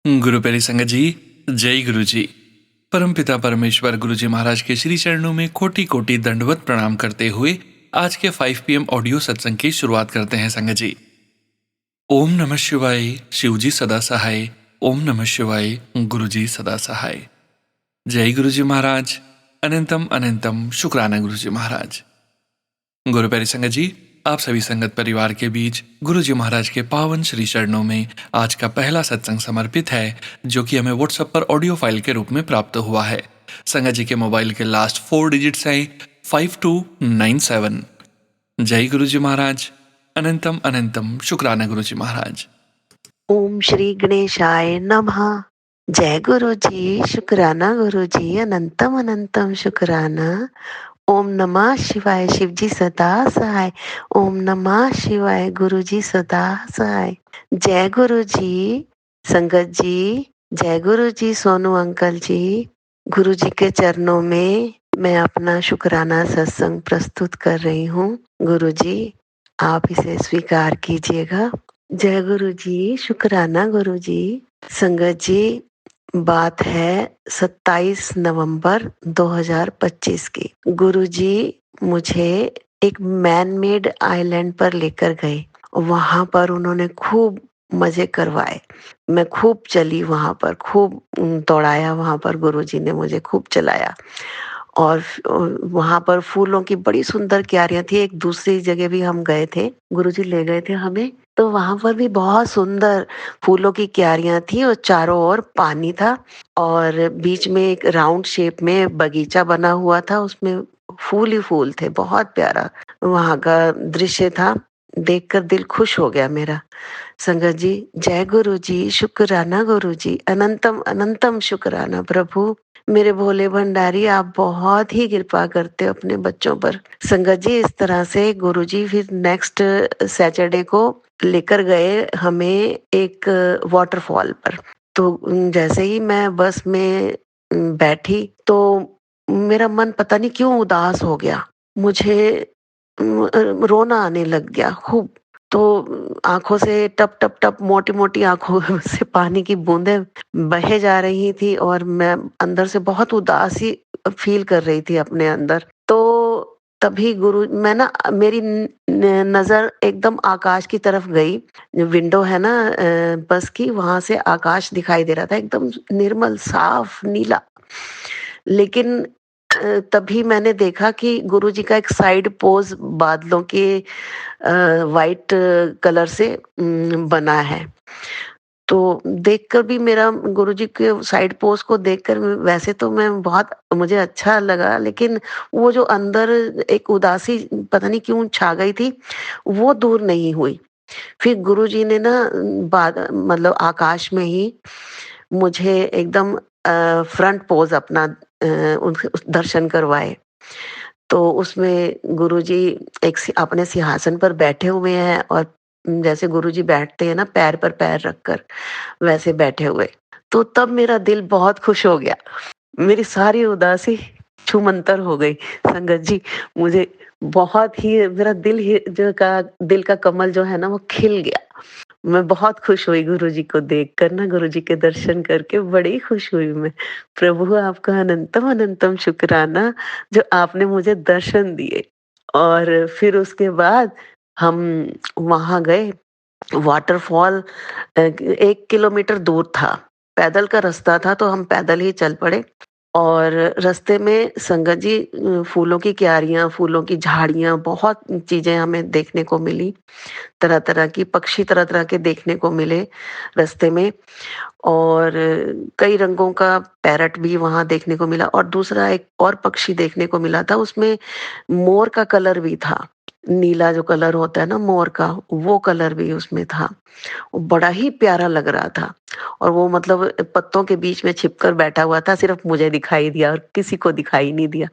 गुरु प्यारी संगत जी, जय गुरु जी। परमपिता परमेश्वर गुरु जी महाराज के श्री चरणों में कोटि कोटि दंडवत प्रणाम करते हुए आज के 5 PM ऑडियो सत्संग की शुरुआत करते हैं संगत जी। ओम नमः शिवाय, शिव जी सदा सहाय। ओम नमः शिवाय, गुरु जी सदा सहाय। जय गुरु जी महाराज। अनंतम अनंतम शुक्राना गुरु जी महाराज। गुरु प्यारी संगत जी, आप सभी संगत परिवार के बीच गुरु जी महाराज के पावन श्री चरणों में आज का पहला सत्संग समर्पित है, जो कि हमें व्हाट्सएप पर ऑडियो फाइल के रूप में प्राप्त हुआ है। संगत जी के मोबाइल के लास्ट 4 डिजिट्स हैं 5297। जय गुरु जी महाराज। अनंतम अनंतम शुक्राना गुरु जी महाराज। ओम श्री गणेशाय नमः। जय गुरु जी, शुक्राना गुरु जी, अनंतम अनंतम शुक्राना। ओम नमः शिवाय, शिव जी सदा सहाय। ओम नमः शिवाय, गुरु जी सदा सहाय। जय गुरु जी, संगत जी, जय गुरु जी, सोनू अंकल जी। गुरु जी के चरणों में मैं अपना शुक्राना सत्संग प्रस्तुत कर रही हूँ। गुरु जी, आप इसे स्वीकार कीजिएगा। जय गुरु जी, शुक्राना गुरु जी। संगत जी, बात है 27 नवंबर 2025 की। गुरु जी मुझे एक मैन मेड आइलैंड पर लेकर गए। वहां पर उन्होंने खूब मजे करवाए। मैं खूब चली वहां पर, खूब दौड़ाया वहां पर। गुरु जी ने मुझे खूब चलाया और वहां पर फूलों की बड़ी सुंदर क्यारियां थी। एक दूसरी जगह भी हम गए थे, गुरुजी ले गए थे हमें, तो वहां पर भी बहुत सुंदर फूलों की क्यारियां थी और चारों ओर पानी था और बीच में एक राउंड शेप में बगीचा बना हुआ था, उसमें फूल ही फूल थे। बहुत प्यारा वहां का दृश्य था, देखकर दिल खुश हो गया मेरा। संगत जी, जय गुरु जी, शुक्राना गुरु जी, अनंतम अनंतम शुक्राना प्रभु। मेरे भोले भंडारी, आप बहुत ही कृपा करते हो अपने बच्चों पर। संगत जी, इस तरह से गुरुजी फिर नेक्स्ट सैटरडे को लेकर गए हमें एक वाटरफॉल पर। तो जैसे ही मैं बस में बैठी तो मेरा मन पता नहीं क्यों उदास हो गया। मुझे रोना आने लग गया खूब। तो आंखों से टप टप टप, मोटी मोटी आंखों से पानी की बूंदें बहे जा रही थी और मैं अंदर से बहुत उदासी फील कर रही थी अपने अंदर। तो तभी गुरु मैं ना मेरी नजर एकदम आकाश की तरफ गई। विंडो है ना बस की, वहां से आकाश दिखाई दे रहा था, एकदम निर्मल साफ नीला। लेकिन तभी मैंने देखा कि गुरुजी का एक साइड पोज बादलों के वाइट कलर से बना है। तो देखकर भी मेरा गुरुजी के साइड पोज को देखकर वैसे तो मैं बहुत मुझे अच्छा लगा, लेकिन वो जो अंदर एक उदासी पता नहीं क्यों छा गई थी, वो दूर नहीं हुई। फिर गुरुजी ने ना बाद मतलब आकाश में ही मुझे एकदम फ्रंट पोज अपना उनके दर्शन करवाए। तो उसमें गुरुजी अपने सिंहासन पर बैठे हुए हैं और जैसे गुरुजी बैठते हैं ना पैर पर पैर रखकर, वैसे बैठे हुए। तो तब मेरा दिल बहुत खुश हो गया, मेरी सारी उदासी छूमंतर हो गई। संगत जी, मुझे बहुत ही मेरा दिल का कमल जो है ना वो खिल गया। मैं बहुत खुश हुई गुरुजी को देखकर ना, गुरुजी के दर्शन करके बड़ी खुश हुई मैं। प्रभु, आपका अनंतम अनंतम शुक्राना जो आपने मुझे दर्शन दिए। और फिर उसके बाद हम वहां गए। वाटरफॉल 1 किलोमीटर दूर था, पैदल का रास्ता था, तो हम पैदल ही चल पड़े। और रास्ते में संगत जी फूलों की क्यारियां, फूलों की झाड़ियां, बहुत चीजें हमें देखने को मिली। तरह तरह की पक्षी तरह तरह के देखने को मिले रास्ते में। और कई रंगों का पैरट भी वहां देखने को मिला और दूसरा एक और पक्षी देखने को मिला था, उसमें मोर का कलर भी था। नीला जो कलर होता है ना मोर का, वो कलर भी उसमें था। वो बड़ा ही प्यारा लग रहा था और वो मतलब पत्तों के बीच में छिपकर बैठा हुआ था, सिर्फ मुझे दिखाई दिया और किसी को दिखाई नहीं दिया।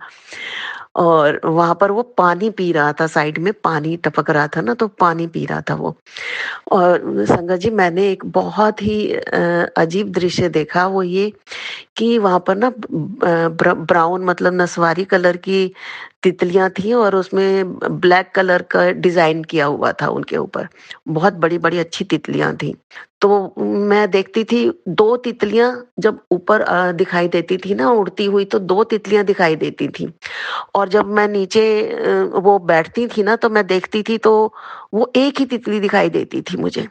और वहां पर वो पानी पी रहा था, साइड में पानी टपक रहा था ना, तो पानी पी रहा था वो। और संगत जी, मैंने एक बहुत ही अजीब दृश्य देखा, वो ये कि वहां पर ना ब्राउन मतलब नसवारी कलर की तितलियाँ थी और उसमें ब्लैक कलर का डिज़ाइन किया हुआ था उनके ऊपर। बहुत बड़ी-बड़ी अच्छी तितलियाँ थी। तो मैं देखती थी 2 तितलियाँ जब ऊपर दिखाई देती थी ना उड़ती हुई, तो 2 तितलियाँ दिखाई देती थी। और जब मैं नीचे वो बैठती थी ना तो मैं देखती थी तो वो एक ही तितली दिखाई देती थी मुझे।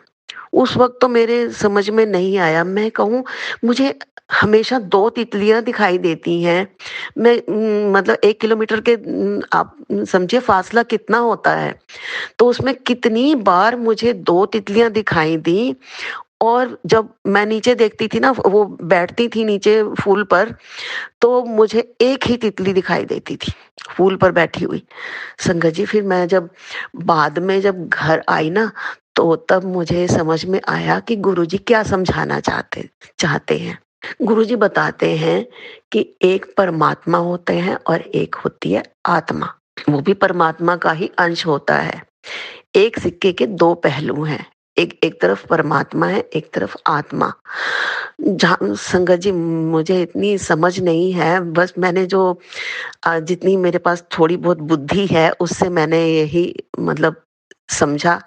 उस वक़्त तो मेरे समझ में नहीं आया, मैं कहूँ मुझे हमेशा 2 तितलियाँ दिखाई देती हैं। मैं मतलब 1 किलोमीटर के आप समझिए फ़ासला कितना होता है। तो उसमें कितनी बार मुझे 2 तितलियाँ दिखाई दी और जब मैं नीचे देखती थी ना वो बैठती थी नीचे फूल पर, तो मुझे एक ही तितली दिखाई देती थी, फूल पर बैठी हुई। संगत जी फिर मैं जब बाद में जब घर आई ना, तो तब मुझे समझ में आया कि गुरुजी क्या समझाना चाहते चाहते हैं। गुरुजी बताते हैं कि एक परमात्मा होते हैं और एक होती है आत्मा। वो भी परमात्मा का ही अंश होता है। एक सिक्के के 2 पहलू हैं। एक एक तरफ परमात्मा है, एक तरफ आत्मा। जहाँ संगत जी मुझे इतनी समझ नहीं है, बस मैंने जो जितनी मेरे पास थोड़ी बहुत बुद्धि है, उससे मैंने यही मतलब समझा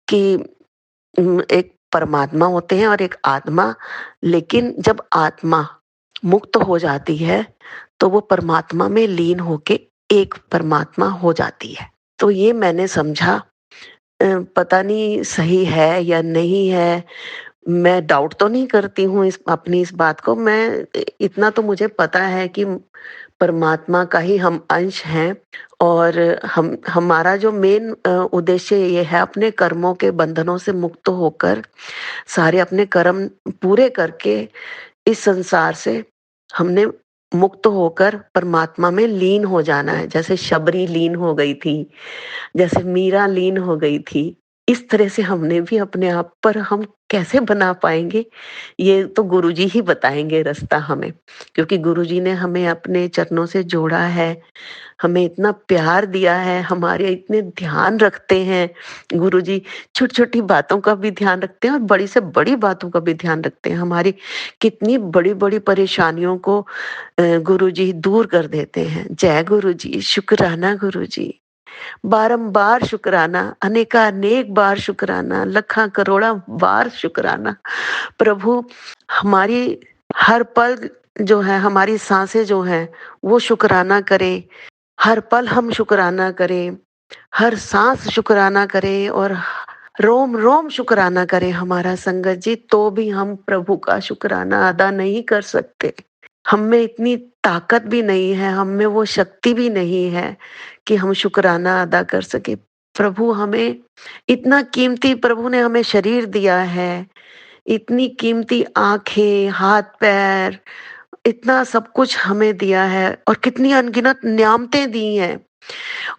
कि एक परमात्मा होते हैं और एक आत्मा, लेकिन जब आत्मा मुक्त हो जाती है, तो वो परमात्मा में लीन होके एक परमात्मा हो जाती है। तो ये मैंने समझा। पता नहीं सही है या नहीं है, मैं डाउट तो नहीं करती हूँ इस बात को। मैं इतना तो मुझे पता है कि परमात्मा का ही हम अंश हैं और हम हमारा जो मेन उद्देश्य ये है अपने कर्मों के बंधनों से मुक्त होकर सारे अपने कर्म पूरे करके इस संसार से हमने मुक्त होकर परमात्मा में लीन हो जाना है। जैसे शबरी लीन हो गई थी, जैसे मीरा लीन हो गई थी, इस तरह से हमने भी अपने आप पर हम कैसे बना पाएँगे, ये तो गुरुजी ही बताएँगे रास्ता हमें। क्योंकि गुरुजी ने हमें अपने चरणों से जोड़ा है, हमें इतना प्यार दिया है, हमारे इतने ध्यान रखते हैं गुरुजी, छोटी-छोटी बातों का भी ध्यान रखते हैं और बड़ी से बड़ी बातों का भी ध्यान रखते हैं। हमारी कितनी बड़ी-बड़ी परेशानियों को गुरुजी दूर कर देते हैं। जय गुरुजी, शुक्राना गुरुजी। बारंबार शुक्राना, अनेकानेक बार शुक्राना, लखा करोड़ा बार शुक्राना। प्रभु हमारी हर पल जो है, हमारी साँसें जो हैं, वो शुक्राना करें। हर पल हम शुक्राना करें, हर साँस शुक्राना करें और रोम-रोम शुक्राना करें हमारा संगत जी, तो भी हम प्रभु का शुक्राना अदा नहीं कर सकते। हम में इतनी ताकत भी नहीं है, हम में वो शक्ति भी नहीं है कि हम शुक्राना अदा कर सकें। प्रभु हमें इतना कीमती प्रभु ने हमें शरीर दिया है, इतनी कीमती आँखें, हाथ-पैर, इतना सब कुछ हमें दिया है और कितनी अनगिनत नेमतें दी हैं।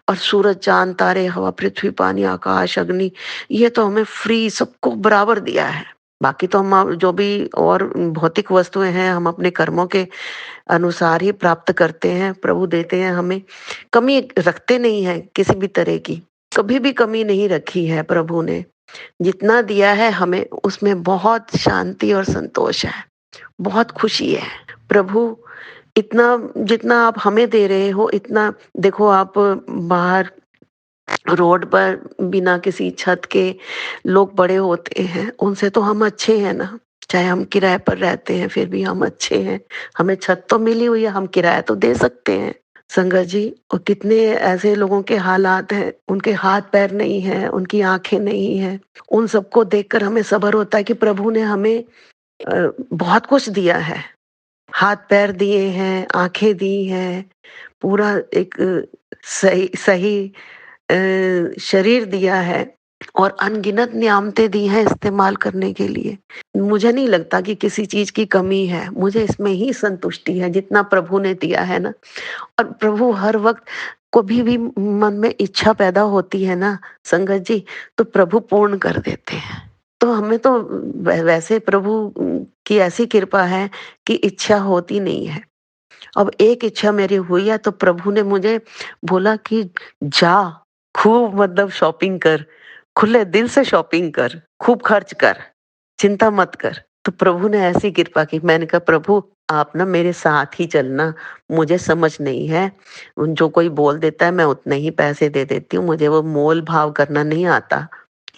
और सूरज, चाँद, तारे, हवा, पृथ्वी, पानी, आकाश, अग्नि, ये तो हमें फ्री सबको बराबर दिया है। बाकी तो हम जो भी और भौतिक वस्तुएँ हैं, हम अपने कर्मों के अनुसार ही प्राप्त करते हैं, प्रभु देते हैं हमें। कमी रखते नहीं हैं किसी भी तरह की, कभी भी कमी नहीं रखी है प्रभु ने। जितना दिया है हमें उसमें बहुत शांति और संतोष है, बहुत खुशी है। प्रभु इतना जितना आप हमें दे रहे हो इतना देखो, आप बाहर रोड पर बिना किसी छत के लोग बड़े होते हैं, उनसे तो हम अच्छे हैं ना। चाहे हम किराए पर रहते हैं फिर भी हम अच्छे हैं। हमें छत तो मिली हुई है, हम किराया तो दे सकते हैं। संगत जी, और कितने ऐसे लोगों के हालात हैं, उनके हाथ पैर नहीं है, उनकी आंखें नहीं है। उन सबको देखकर हमें सब्र होता है कि प्रभु ने हमें बहुत कुछ दिया है। हाथ पैर दिए हैं, आंखें दी हैं, पूरा एक सही सही शरीर दिया है और अनगिनत नियामतें दी हैं इस्तेमाल करने के लिए। मुझे नहीं लगता कि किसी चीज़ की कमी है, मुझे इसमें ही संतुष्टि है जितना प्रभु ने दिया है ना। और प्रभु हर वक़्त कभी भी मन में इच्छा पैदा होती है ना संगत जी, तो प्रभु पूर्ण कर देते हैं। तो हमें तो वैसे प्रभु की ऐसी कृपा है कि इच्छा होती नहीं है। अब एक इच्छा मेरी हुई है तो प्रभु ने मुझे बोला कि जा, खूब मतलब शॉपिंग कर, खुले दिल से शॉपिंग कर, खूब खर्च कर, चिंता मत कर। तो प्रभु ने ऐसी कृपा की, मैंने कहा प्रभु आप ना मेरे साथ ही चलना, मुझे समझ नहीं है, जो कोई बोल देता है मैं उतने ही पैसे दे देती हूँ, मुझे वो मोल-भाव करना नहीं आता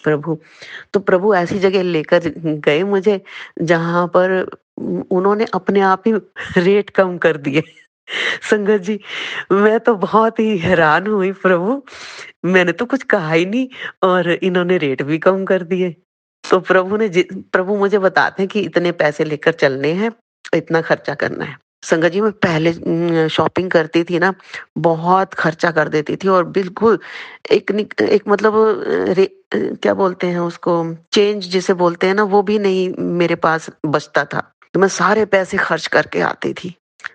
प्रभु। तो प्रभु ऐसी जगह लेकर गए मुझे जहाँ पर उन्होंने अपने आप ही रेट कम कर दिए। संगत जी, मैं तो बहुत ही हैरान हुई प्रभु, मैंने तो कुछ कहा ही नहीं और इन्होंने रेट भी कम कर दिए। तो प्रभु मुझे बताते हैं कि इतने पैसे लेकर चलने हैं, इतना खर्चा करना है। संगत जी, मैं पहले शॉपिंग करती थी ना, बहुत खर्चा कर देती थी और बिल्कुल एक मतलब क्या बोलते हैं उसको, चेंज जिसे बोलते हैं ना, वो भी नहीं मेरे पास बचता था। तो मैं सारे पैसे खर्च करके आती थी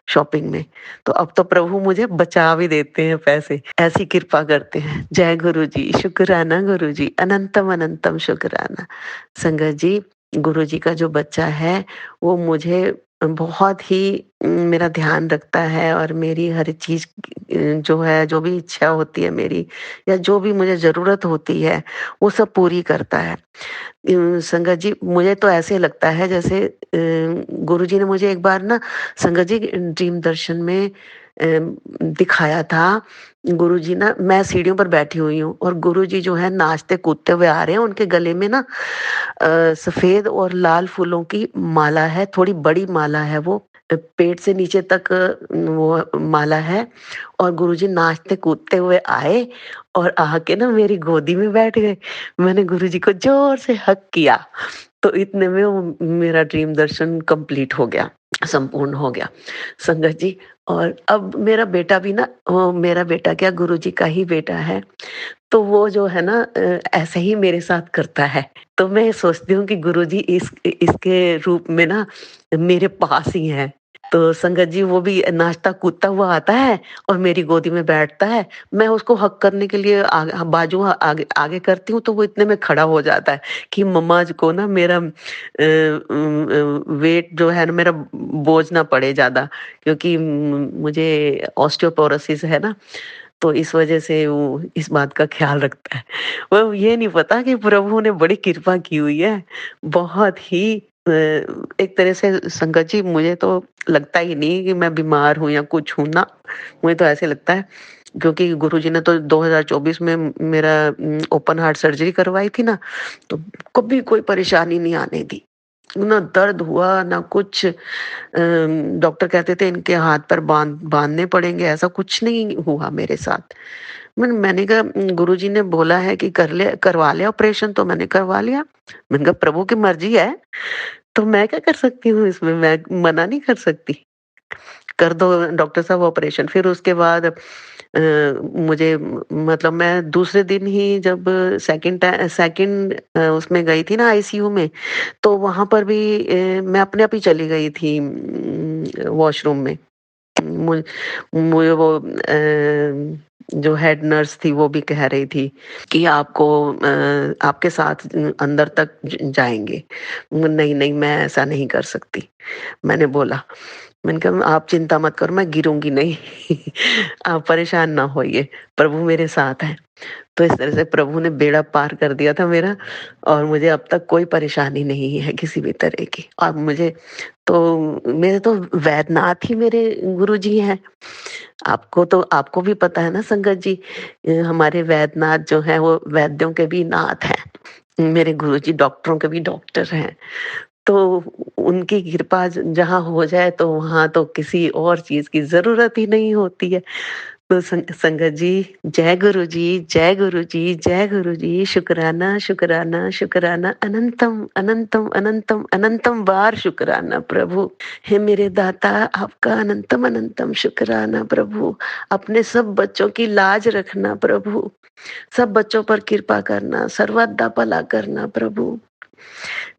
शॉपिंग में। तो अब तो प्रभु मुझे बचा भी देते हैं पैसे, ऐसी कृपा करते हैं। जय गुरु जी, शुक्राना गुरु जी, अनंतम अनंतम शुक्राना। संगत जी, गुरु जी का जो बच्चा है, वो मुझे बहुत ही मेरा ध्यान रखता है और मेरी हर चीज़ जो है, जो भी इच्छा होती है मेरी या जो भी मुझे ज़रूरत होती है, वो सब पूरी करता है। संगत जी, मुझे तो ऐसे लगता है जैसे गुरुजी ने मुझे एक बार ना संगत जी ड्रीम दर्शन में दिखाया था। गुरुजी ना, मैं सीढ़ियों पर बैठी हुई हूँ और गुरुजी जो है नाचते कूदते हुए आ रहे हैं, उनके गले में ना सफेद और लाल फूलों की माला है, थोड़ी बड़ी माला है वो, पेट से नीचे तक वो माला है और गुरुजी नाचते कूदते हुए आए और आके ना मेरी गोदी में बैठ गए। मैंने गुरुजी को ज़ोर से हग किया, तो इतने में वो मेरा ड्रीम दर्शन कंप्लीट हो गया, संपूर्ण हो गया। संगत जी, और अब मेरा बेटा भी ना, मेरा बेटा क्या, गुरुजी का ही बेटा है, तो वो जो है ना ऐसे ही मेरे साथ करता है। तो मैं सोचती हूँ कि गुरुजी इसके रूप में ना मेरे पास ही हैं। तो संगत जी, वो भी नाचता कूदता हुआ आता है और मेरी गोदी में बैठता है। मैं उसको हग करने के लिए बाजू आगे आगे करती हूँ, तो वो इतने में खड़ा हो जाता है कि मम्मा को ना मेरा वेट जो है ना, मेरा बोझ ना पड़े ज़्यादा, क्योंकि मुझे ऑस्टियोपोरोसिस है ना, तो इस वजह से वो इस बात का ख्याल रखता है। वो ये नहीं पता कि प्रभु ने बड़ी कृपा की हुई है। बहुत ही एक तरह से संगत जी, मुझे तो लगता ही नहीं कि मैं बीमार हूँ या कुछ हूँ ना, मुझे तो ऐसे लगता है, क्योंकि गुरुजी ने तो 2024 में मेरा ओपन हार्ट सर्जरी करवाई थी ना, तो कभी कोई परेशानी नहीं आने दी। ना दर्द हुआ ना कुछ, डॉक्टर कहते थे इनके हाथ पर बांधने पड़ेंगे, ऐसा कुछ नहीं हुआ मेरे साथ। मैंने कहा गुरुजी ने बोला है कि करवा ले ऑपरेशन, तो मैंने करवा लिया। मैंने कहा प्रभु की मर्जी है, तो मैं क्या कर सकती हूँ इसमें, मैं मना नहीं कर सकती। कर दो डॉक्टर साहब ऑपरेशन। फिर उसके बाद मुझे मतलब मैं दूसरे दिन ही जब सेकंड उसमें गई थी ना आईसीयू में, तो वहाँ पर भी मैं अपने आप ही चली गई थी वॉशरूम में। मुझ मुझे वो जो हेड नर्स थी वो भी कह रही थी कि आपको आपके साथ अंदर तक जाएँगे। नहीं, नहीं, मैं ऐसा नहीं कर सकती। मैंने बोला, मैंने कहा आप चिंता मत करो, मैं गिरूँगी नहीं। आप परेशान ना होइए, प्रभु मेरे साथ हैं। तो इस तरह से प्रभु ने बेड़ा पार कर दिया था मेरा और मुझे अब तक कोई परेशानी नहीं है किसी भी तरह की। और मेरे तो वैद्यनाथ ही मेरे गुरुजी हैं। आपको भी पता है ना संगत जी, हमारे वैद्यनाथ जो हैं वो वैद्यों के भी नाथ हैं। मेरे गुरुजी डॉक्टरों के भी डॉक्टर हैं। तो उनकी कृपा जहाँ हो जाए तो वहाँ तो किसी और चीज़ की ज़रूरत ही नहीं होती है। तो संगत जी, जय गुरु जी, जय गुरु जी, जय गुरु जी, शुक्राना, शुक्राना, शुक्राना, अनंतम, अनंतम, अनंतम, अनंतम बार शुक्राना प्रभु। हे मेरे दाता, आपका अनंतम, अनंतम शुक्राना प्रभु। अपने सब बच्चों की लाज रखना प्रभु। सब बच्चों पर कृपा करना, सर्वदा भला करना प्रभु।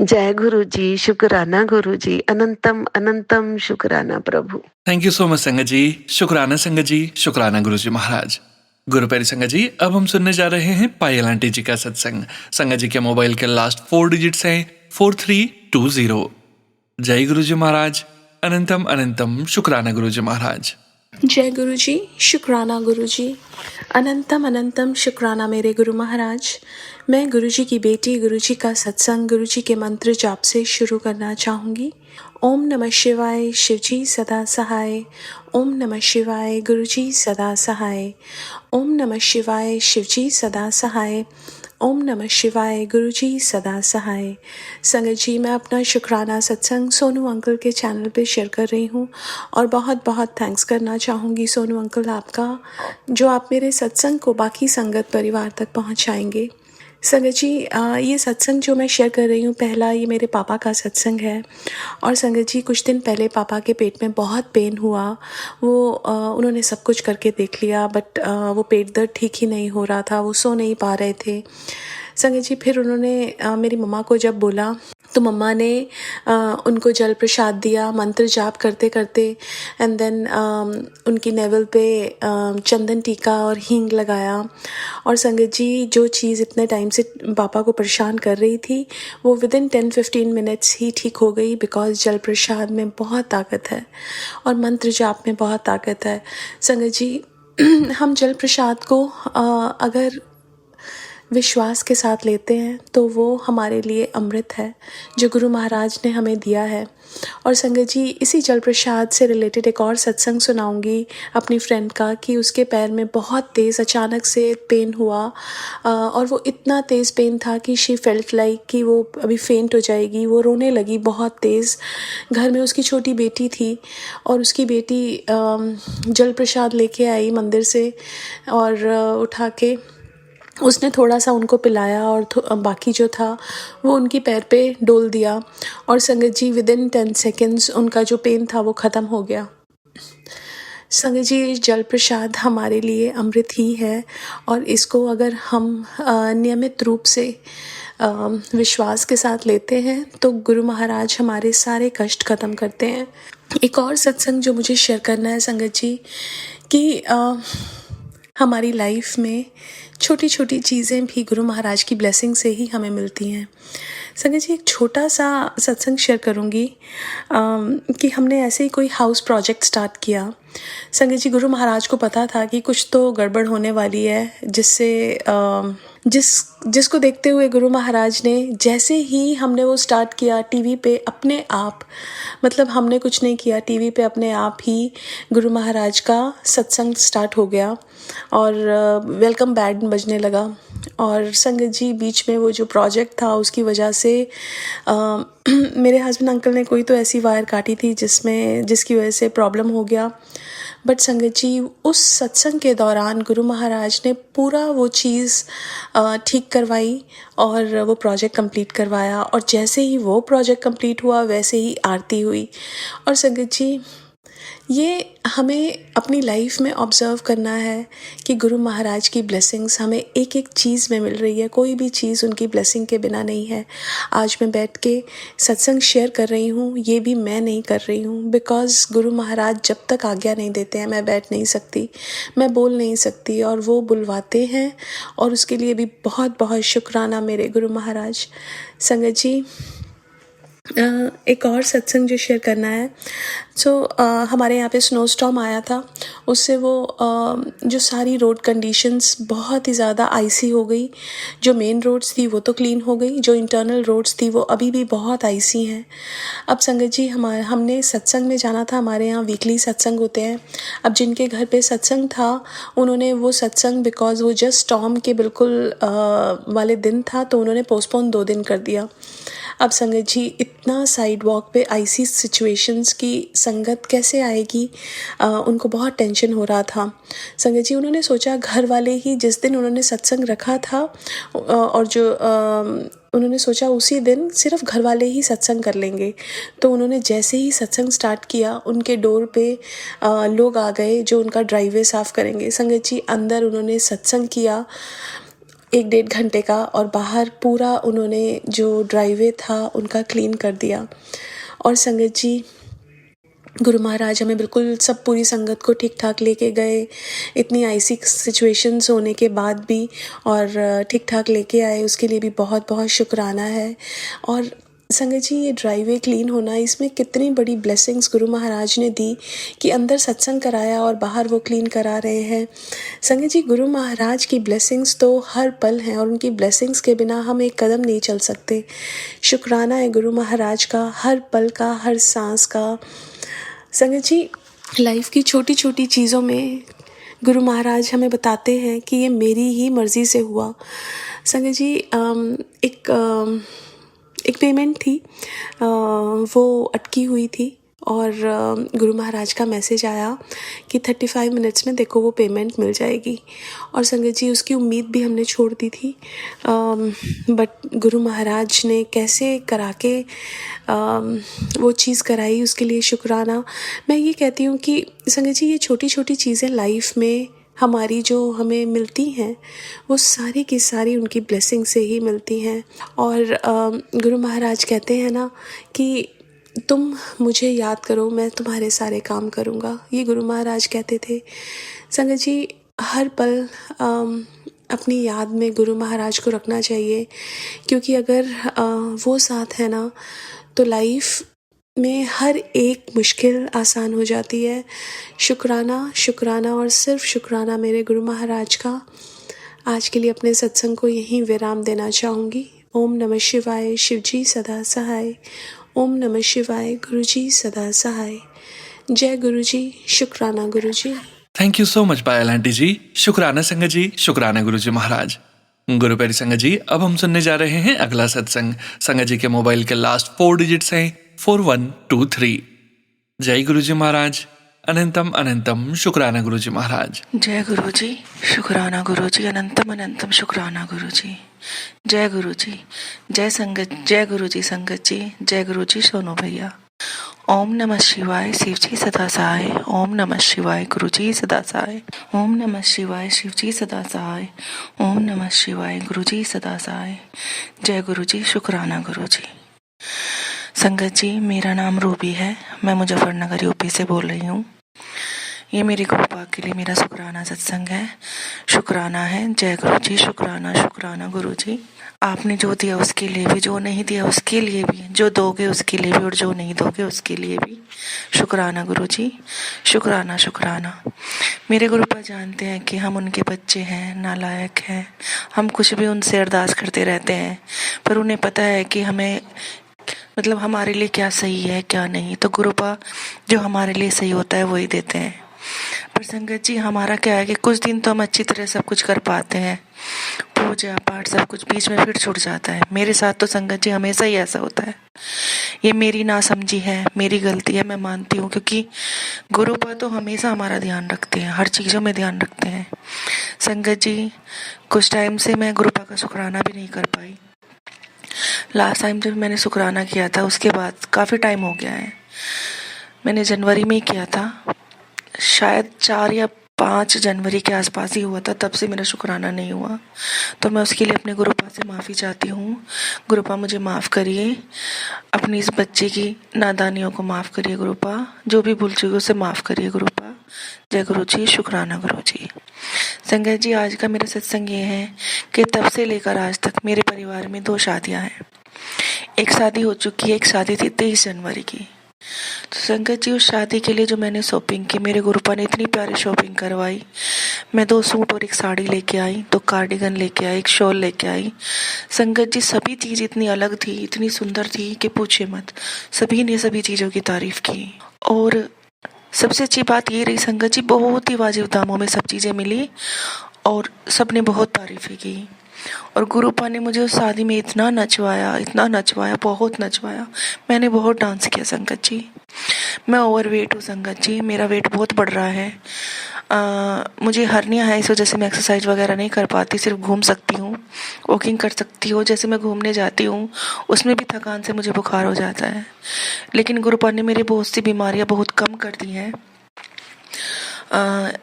जय गुरु जी, शुक्राना गुरु जी, अनंतम अनंतम शुक्राना प्रभु। थैंक यू सो मच संगत जी। शुक्राना संगत जी, शुक्राना गुरु जी महाराज। गुरु प्यारी संगत जी, अब हम सुनने जा रहे हैं पायल आंटी जी का सत्संग। संगत जी के मोबाइल के लास्ट 4 डिजिट्स हैं 4320। जय गुरु जी महाराज, अनंतम अनंतम शुक्राना गुरु जी महाराज। जय गुरु जी, शुक्राना गुरु जी, अनंतम अनंतम शुक्राना मेरे गुरु महाराज। मैं गुरु जी की बेटी गुरु जी का सत्संग गुरु जी के मंत्र जाप से शुरू करना चाहूँगी। ओम नमः शिवाय, शिव जी सदा सहाय। ओम नमः शिवाय, गुरु जी सदा सहाय। ओम नमः शिवाय, शिव जी सदा सहाय। ओम नमः शिवाय, गुरु जी सदा सहाय। संगत जी, मैं अपना शुक्राना सत्संग सोनू अंकल के चैनल पे शेयर कर रही हूँ और बहुत बहुत थैंक्स करना चाहूँगी सोनू अंकल आपका, जो आप मेरे सत्संग को बाकी संगत परिवार तक पहुँचाएंगे। संगत जी, ये सत्संग जो मैं शेयर कर रही हूँ, पहला ये मेरे पापा का सत्संग है। और संगत जी, कुछ दिन पहले पापा के पेट में बहुत पेन हुआ। उन्होंने सब कुछ करके देख लिया, बट वो पेट दर्द ठीक ही नहीं हो रहा था, वो सो नहीं पा रहे थे। संगत जी, फिर उन्होंने मेरी मम्मा को जब बोला तो मम्मा ने उनको जल प्रसाद दिया मंत्र जाप करते करते, एंड देन उनकी नेवल पे चंदन टीका और हींग लगाया। और संगत जी, जो चीज़ इतने टाइम से पापा को परेशान कर रही थी वो विदिन 10-15 मिनट्स ही ठीक हो गई, बिकॉज जल प्रसाद में बहुत ताकत है और मंत्र जाप में बहुत ताकत है। संगत जी, हम जल प्रसाद को अगर विश्वास के साथ लेते हैं तो वो हमारे लिए अमृत है जो गुरु महाराज ने हमें दिया है। और संगत जी, इसी जल प्रसाद से रिलेटेड एक और सत्संग सुनाऊंगी अपनी फ्रेंड का, कि उसके पैर में बहुत तेज़ अचानक से पेन हुआ, और वो इतना तेज़ पेन था कि शी फेल्ट लाइक कि वो अभी फेंट हो जाएगी। वो रोने लगी बहुत तेज़। घर में उसकी छोटी बेटी थी और उसकी बेटी जल प्रसाद लेके आई मंदिर से और उठा के उसने थोड़ा सा उनको पिलाया और बाकी जो था वो उनकी पैर पे डोल दिया। और संगत जी, विदिन 10 सेकेंड्स उनका जो पेन था वो ख़त्म हो गया। संगत जी, जल प्रसाद हमारे लिए अमृत ही है और इसको अगर हम नियमित रूप से विश्वास के साथ लेते हैं तो गुरु महाराज हमारे सारे कष्ट ख़त्म करते हैं। एक और सत्संग जो मुझे शेयर करना है संगत जी, कि हमारी लाइफ में छोटी छोटी चीज़ें भी गुरु महाराज की ब्लेसिंग से ही हमें मिलती हैं। संगत जी, एक छोटा सा सत्संग शेयर करूँगी कि हमने ऐसे ही कोई हाउस प्रोजेक्ट स्टार्ट किया। संगत जी, गुरु महाराज को पता था कि कुछ तो गड़बड़ होने वाली है, जिसको देखते हुए गुरु महाराज ने, जैसे ही हमने वो स्टार्ट किया, टीवी पे अपने आप, मतलब हमने कुछ नहीं किया, टीवी पे अपने आप ही गुरु महाराज का सत्संग स्टार्ट हो गया और वेलकम बैंड बजने लगा। और संगत जी, बीच में वो जो प्रोजेक्ट था उसकी वजह से मेरे हस्बैंड अंकल ने कोई तो ऐसी वायर काटी थी जिसकी वजह से प्रॉब्लम हो गया। बट संगत जी, उस सत्संग के दौरान गुरु महाराज ने पूरा वो चीज़ ठीक करवाई और वो प्रोजेक्ट कंप्लीट करवाया। और जैसे ही वो प्रोजेक्ट कंप्लीट हुआ वैसे ही आरती हुई। और संगत जी, ये हमें अपनी लाइफ में ऑब्ज़र्व करना है कि गुरु महाराज की ब्लेसिंग्स हमें एक एक चीज़ में मिल रही है। कोई भी चीज़ उनकी ब्लेसिंग के बिना नहीं है। आज मैं बैठ के सत्संग शेयर कर रही हूँ, ये भी मैं नहीं कर रही हूँ, बिकॉज़ गुरु महाराज जब तक आज्ञा नहीं देते हैं मैं बैठ नहीं सकती, मैं बोल नहीं सकती, और वो बुलवाते हैं और उसके लिए भी बहुत बहुत शुक्राना मेरे गुरु महाराज। संगत जी, एक और सत्संग जो शेयर करना है। हमारे यहाँ पे स्नो स्टॉर्म आया था, उससे वो जो सारी रोड कंडीशंस बहुत ही ज़्यादा आइसी हो गई। जो मेन रोड्स थी वो तो क्लीन हो गई, जो इंटरनल रोड्स थी वो अभी भी बहुत आइसी हैं। अब संगत जी, हमने सत्संग में जाना था, हमारे यहाँ वीकली सत्संग होते हैं। अब जिनके घर पे सत्संग था उन्होंने वो सत्संग, बिकॉज वो जस्ट स्टॉर्म के बिल्कुल वाले दिन था, तो उन्होंने पोस्टपोन 2 दिन कर दिया। अब संगत जी, इतना साइड वॉक पे आइसी सिचुएशंस की संगत कैसे आएगी, उनको बहुत टेंशन हो रहा था। संगत जी, उन्होंने सोचा घर वाले ही, जिस दिन उन्होंने सत्संग रखा था और जो उन्होंने सोचा उसी दिन सिर्फ घर वाले ही सत्संग कर लेंगे। तो उन्होंने जैसे ही सत्संग स्टार्ट किया, उनके डोर पे लोग आ गए जो उनका ड्राइववे साफ़ करेंगे। संगत जी, अंदर उन्होंने सत्संग किया 1-1.5 घंटे का, और बाहर पूरा उन्होंने जो ड्राइववे था उनका क्लीन कर दिया। और संगत जी, गुरु महाराज हमें बिल्कुल सब पूरी संगत को ठीक ठाक लेके गए, इतनी आइसी सिचुएशंस होने के बाद भी, और ठीक ठाक लेके आए, उसके लिए भी बहुत बहुत शुक्राना है। और संगत जी, ये ड्राईवे क्लीन होना, इसमें कितनी बड़ी ब्लेसिंग्स गुरु महाराज ने दी कि अंदर सत्संग कराया और बाहर वो क्लीन करा रहे हैं। संगत जी, गुरु महाराज की ब्लेसिंग्स तो हर पल हैं और उनकी ब्लेसिंग्स के बिना हम एक कदम नहीं चल सकते। शुक्राना है गुरु महाराज का, हर पल का, हर सांस का। संगत जी, लाइफ की छोटी छोटी चीज़ों में गुरु महाराज हमें बताते हैं कि ये मेरी ही मर्ज़ी से हुआ। संगत जी, एक पेमेंट थी, वो अटकी हुई थी और गुरु महाराज का मैसेज आया कि 35 मिनट्स में देखो वो पेमेंट मिल जाएगी। और संगत जी, उसकी उम्मीद भी हमने छोड़ दी थी, बट गुरु महाराज ने कैसे करा के वो चीज़ कराई, उसके लिए शुक्राना। मैं ये कहती हूँ कि संगत जी, ये छोटी छोटी चीज़ें लाइफ में हमारी जो हमें मिलती हैं वो सारी की सारी उनकी ब्लेसिंग से ही मिलती हैं। और गुरु महाराज कहते हैं ना कि तुम मुझे याद करो, मैं तुम्हारे सारे काम करूँगा। ये गुरु महाराज कहते थे। संगत जी, हर पल अपनी याद में गुरु महाराज को रखना चाहिए, क्योंकि अगर वो साथ है ना तो लाइफ में हर एक मुश्किल आसान हो जाती है। शुक्राना, शुक्राना और सिर्फ शुक्राना मेरे गुरु महाराज का। आज के लिए अपने सत्संग को यहीं विराम देना चाहूँगी। ओम नमः शिवाय, शिवजी सदा सहाय। ओम नमः शिवाय, गुरुजी सदा सहाय। जय गुरुजी, शुक्राना Guruji. Thank you so much Payal aunty ji. शुक्राना संगत जी, शुक्राना गुरु जी महाराज। गुरु प्यारी संगत जी, अब हम सुनने जा रहे हैं अगला सत्संग। संगत जी के मोबाइल के लास्ट 4 डिजिट्स हैं 4123। जय गुरु जी महाराज। अनंतम अनंतम शुक्राना गुरु जी महाराज। जय गुरु जी, शुक्राना गुरु जी, अनंतम अनंतम शुक्राना गुरु जी। जय गुरु जी, जय संगत, जय गुरु जी संगत जी, जय गुरु जी सोनू भैया। ओम नमः शिवाय, शिव जी सदा सहाय। ओम नमः शिवाय, गुरु जी सदा सहाय। ओम नमः शिवाय, शिव जी सदा सहाय। ओम नमः शिवाय, गुरु जी सदा सहाय। जय गुरु जी, शुक्राना गुरु जी। संगत जी, मेरा नाम रूबी है, मैं मुजफ्फरनगर यूपी से बोल रही हूँ। ये मेरी कृपा के लिए मेरा शुक्राना सत्संग है। शुक्राना है। जय गुरु जी, शुक्राना, शुक्राना गुरु जी। आपने जो दिया उसके लिए भी, जो नहीं दिया उसके लिए भी, जो दोगे उसके लिए भी और जो नहीं दोगे उसके लिए भी शुक्राना गुरु जी। शुक्राना, शुक्राना। मेरे गुरुपा जानते हैं कि हम उनके बच्चे हैं, नालायक हैं, हम कुछ भी उनसे अरदास करते रहते हैं, पर उन्हें पता है कि हमें मतलब हमारे लिए क्या सही है क्या नहीं, तो गुरुपा जो हमारे लिए सही होता है वही देते हैं। पर संगत जी, हमारा क्या है कि कुछ दिन तो हम अच्छी तरह सब कुछ कर पाते हैं, पूजा पाठ सब कुछ, बीच में फिर छूट जाता है। मेरे साथ तो संगत जी हमेशा ही ऐसा होता है। ये मेरी नासमझी है, मेरी गलती है, मैं मानती हूँ, क्योंकि गुरुपा तो हमेशा हमारा ध्यान रखते हैं, हर चीज़ों में ध्यान रखते हैं। संगत जी, कुछ टाइम से मैं गुरुपा का शुक्राना भी नहीं कर पाई। लास्ट टाइम जब मैंने शुक्राना किया था उसके बाद काफ़ी टाइम हो गया है, मैंने जनवरी में ही किया था, शायद 4 या 5 जनवरी के आसपास ही हुआ था, तब से मेरा शुक्राना नहीं हुआ। तो मैं उसके लिए अपने गुरुपा से माफ़ी चाहती हूँ। गुरुपा मुझे माफ़ करिए, अपनी इस बच्चे की नादानियों को माफ़ करिए गुरुपा, जो भी भूल चुकी उसे माफ़ करिए गुरुपा। जय गुरु जी, शुक्राना गुरु जी। संगत जी, आज का मेरा सत्संग ये है कि तब से लेकर आज तक मेरे परिवार में 2 शादियाँ हैं। एक शादी हो चुकी है, एक शादी थी 23 जनवरी की। तो संगत जी, उस शादी के लिए जो मैंने शॉपिंग की, मेरे गुरुपा ने इतनी प्यारी शॉपिंग करवाई। मैं 2 सूट और 1 साड़ी लेके आई, 2 कार्डिगन लेके आई, 1 शॉल लेके आई। संगत जी, सभी चीज़ इतनी अलग थी, इतनी सुंदर थी कि पूछे मत। सभी ने सभी चीज़ों की तारीफ की और सबसे अच्छी बात ये रही संगत जी, बहुत ही वाजिब दामों में सब चीज़ें मिली और सबने बहुत तारीफें की। और गुरुपा ने मुझे उस शादी में इतना नचवाया, बहुत नचवाया। मैंने बहुत डांस किया संगत जी। मैं ओवरवेट हूँ संगत जी, मेरा वेट बहुत बढ़ रहा है। मुझे हर्निया है, इस वजह से मैं एक्सरसाइज वगैरह नहीं कर पाती, सिर्फ घूम सकती हूँ, वॉकिंग कर सकती हूँ। जैसे मैं घूमने जाती हूँ उसमें भी थकान से मुझे बुखार हो जाता है। लेकिन गुरुपा ने मेरी बहुत सी बीमारियाँ बहुत कम कर दी हैं।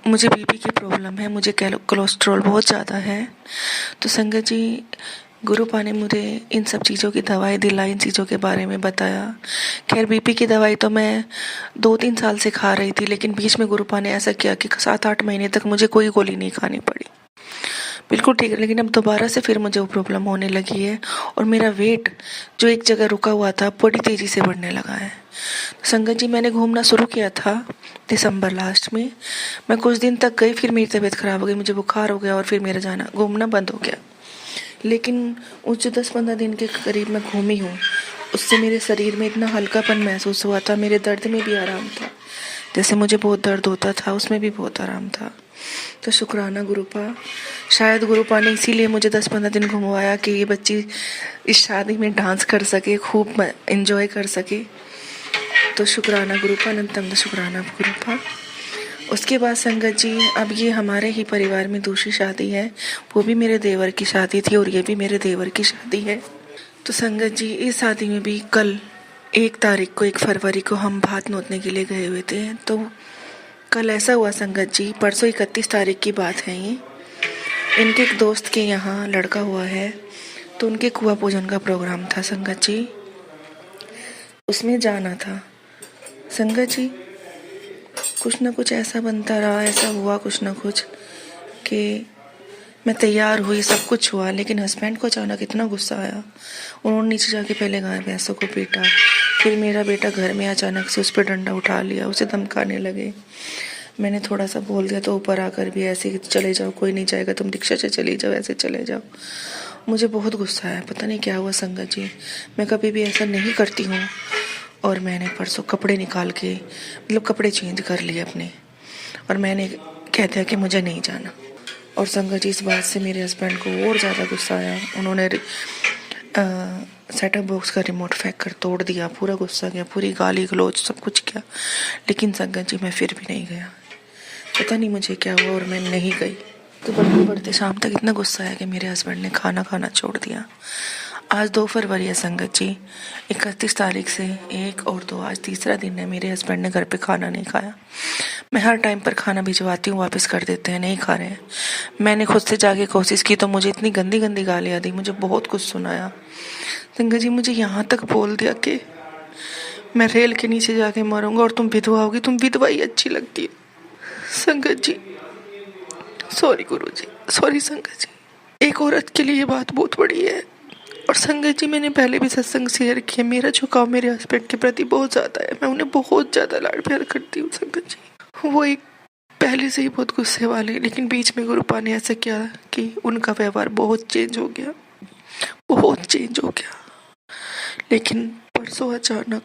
मुझे बीपी की प्रॉब्लम है, मुझे कोलेस्ट्रॉल बहुत ज़्यादा है। तो संगत जी, गुरुपा ने मुझे इन सब चीज़ों की दवाई दिलाई, इन चीज़ों के बारे में बताया। खैर, बीपी की दवाई तो मैं 2-3 साल से खा रही थी, लेकिन बीच में गुरुपा ने ऐसा किया कि 7-8 महीने तक मुझे कोई गोली नहीं खानी पड़ी। बिल्कुल ठीक है, लेकिन अब दोबारा से फिर मुझे वो प्रॉब्लम होने लगी है और मेरा वेट जो एक जगह रुका हुआ था बड़ी तेज़ी से बढ़ने लगा है। संगत जी, मैंने घूमना शुरू किया था दिसंबर लास्ट में। मैं कुछ दिन तक गई, फिर मेरी तबीयत ख़राब हो गई, मुझे बुखार हो गया और फिर मेरा जाना घूमना बंद हो गया। लेकिन उस जो 10-15 दिन के करीब मैं घूमी हूँ, उससे मेरे शरीर में इतना हल्कापन महसूस हुआ था, मेरे दर्द में भी आराम था। जैसे मुझे बहुत दर्द होता था उसमें भी बहुत आराम था। तो शुक्राना गुरुपा, शायद गुरुपा ने इसीलिए मुझे 10-15 दिन घुमवाया कि ये बच्ची इस शादी में डांस कर सके, खूब एंजॉय कर सके। तो शुक्राना गुरुपा, अनंतम शुक्राना गुरुपा। उसके बाद संगत जी, अब ये हमारे ही परिवार में दूसरी शादी है, वो भी मेरे देवर की शादी थी और ये भी मेरे देवर की शादी है। तो संगत जी, इस शादी में भी कल 1 तारीख को 1 फरवरी को हम भात नोतने के लिए गए हुए थे। तो कल ऐसा हुआ संगत जी, परसों 31 तारीख की बात है ये, इनके एक दोस्त के यहाँ लड़का हुआ है, तो उनके कुआं पूजन का प्रोग्राम था संगत जी, उसमें जाना था। संगत जी, कुछ ना कुछ ऐसा बनता रहा, ऐसा हुआ कुछ ना कुछ कि मैं तैयार हुई, सब कुछ हुआ, लेकिन हस्बैंड को अचानक इतना गुस्सा आया, उन्होंने नीचे जाके पहले गाय भैंसों को पीटा। फिर मेरा बेटा घर में अचानक से उस पर डंडा उठा लिया, उसे धमकाने लगे। मैंने थोड़ा सा बोल दिया तो ऊपर आकर भी ऐसे ही, चले जाओ, कोई नहीं जाएगा, तुम रिक्शा से चली जाओ, ऐसे चले जाओ। मुझे बहुत गुस्सा आया, पता नहीं क्या हुआ संगत जी, मैं कभी भी ऐसा नहीं करती हूँ। और मैंने परसों कपड़े निकाल के, मतलब कपड़े चेंज कर लिए अपने, और मैंने कह दिया कि मुझे नहीं जाना। और संगत जी, इस बात से मेरे हस्बैंड को और ज़्यादा गुस्सा आया, उन्होंने सेटअप बॉक्स का रिमोट फेंक कर तोड़ दिया, पूरा गुस्सा गया, पूरी गाली गलौज सब कुछ किया। लेकिन संगत जी, मैं फिर भी नहीं गया, पता नहीं मुझे क्या हुआ और मैं नहीं गई। तो बढ़ते बढ़ते शाम तक इतना गुस्सा आया कि मेरे हस्बैंड ने खाना खाना छोड़ दिया। आज 2 फरवरी है संगत जी, 31 तारीख से 1 और 2, आज तीसरा दिन है, मेरे हस्बैंड ने घर पे खाना नहीं खाया। मैं हर टाइम पर खाना भिजवाती हूँ, वापस कर देते हैं, नहीं खा रहे हैं। मैंने खुद से जाके कोशिश की तो मुझे इतनी गंदी गंदी गालियाँ दी, मुझे बहुत कुछ सुनाया। संगत जी, मुझे यहाँ तक बोल दिया कि मैं रेल के नीचे जाके मरूंगा और तुम विधवा होगी, तुम विधवा ही अच्छी लगती है। संगत जी, सॉरी गुरुजी, सॉरी संगत जी, एक औरत के लिए ये बात बहुत बड़ी है। और संगत जी, मैंने पहले भी सत्संग शेयर किया, मेरा झुकाव मेरे हस्बैंड के प्रति बहुत ज़्यादा है, मैं उन्हें बहुत ज़्यादा लाड प्यार करती हूँ संगत जी। वो एक पहले से ही बहुत गुस्से वाले, लेकिन बीच में गुरुपा ने ऐसा किया कि उनका व्यवहार बहुत चेंज हो गया, बहुत चेंज हो गया। लेकिन परसों अचानक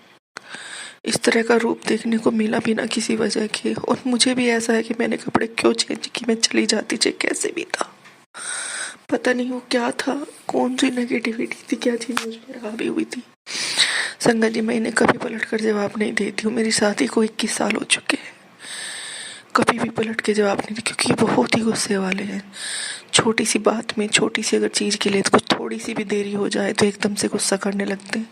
इस तरह का रूप देखने को मिला बिना किसी वजह के, और मुझे भी ऐसा है कि मैंने कपड़े क्यों चेंज की, मैं चली जाती चाहे कैसे भी था, पता नहीं वो क्या था, कौन सी नेगेटिविटी थी, क्या चीज़ मुझ पर हावी हुई थी। संगत जी, मैं इन्हें कभी पलट कर जवाब नहीं देती हूँ, मेरी शादी को 21 साल हो चुके हैं, कभी भी पलट के जवाब नहीं दी, क्योंकि ये बहुत ही गुस्से वाले हैं। छोटी सी बात में, छोटी सी अगर चीज़ के लिए तो कुछ थोड़ी सी भी देरी हो जाए तो एकदम से गुस्सा करने लगते हैं।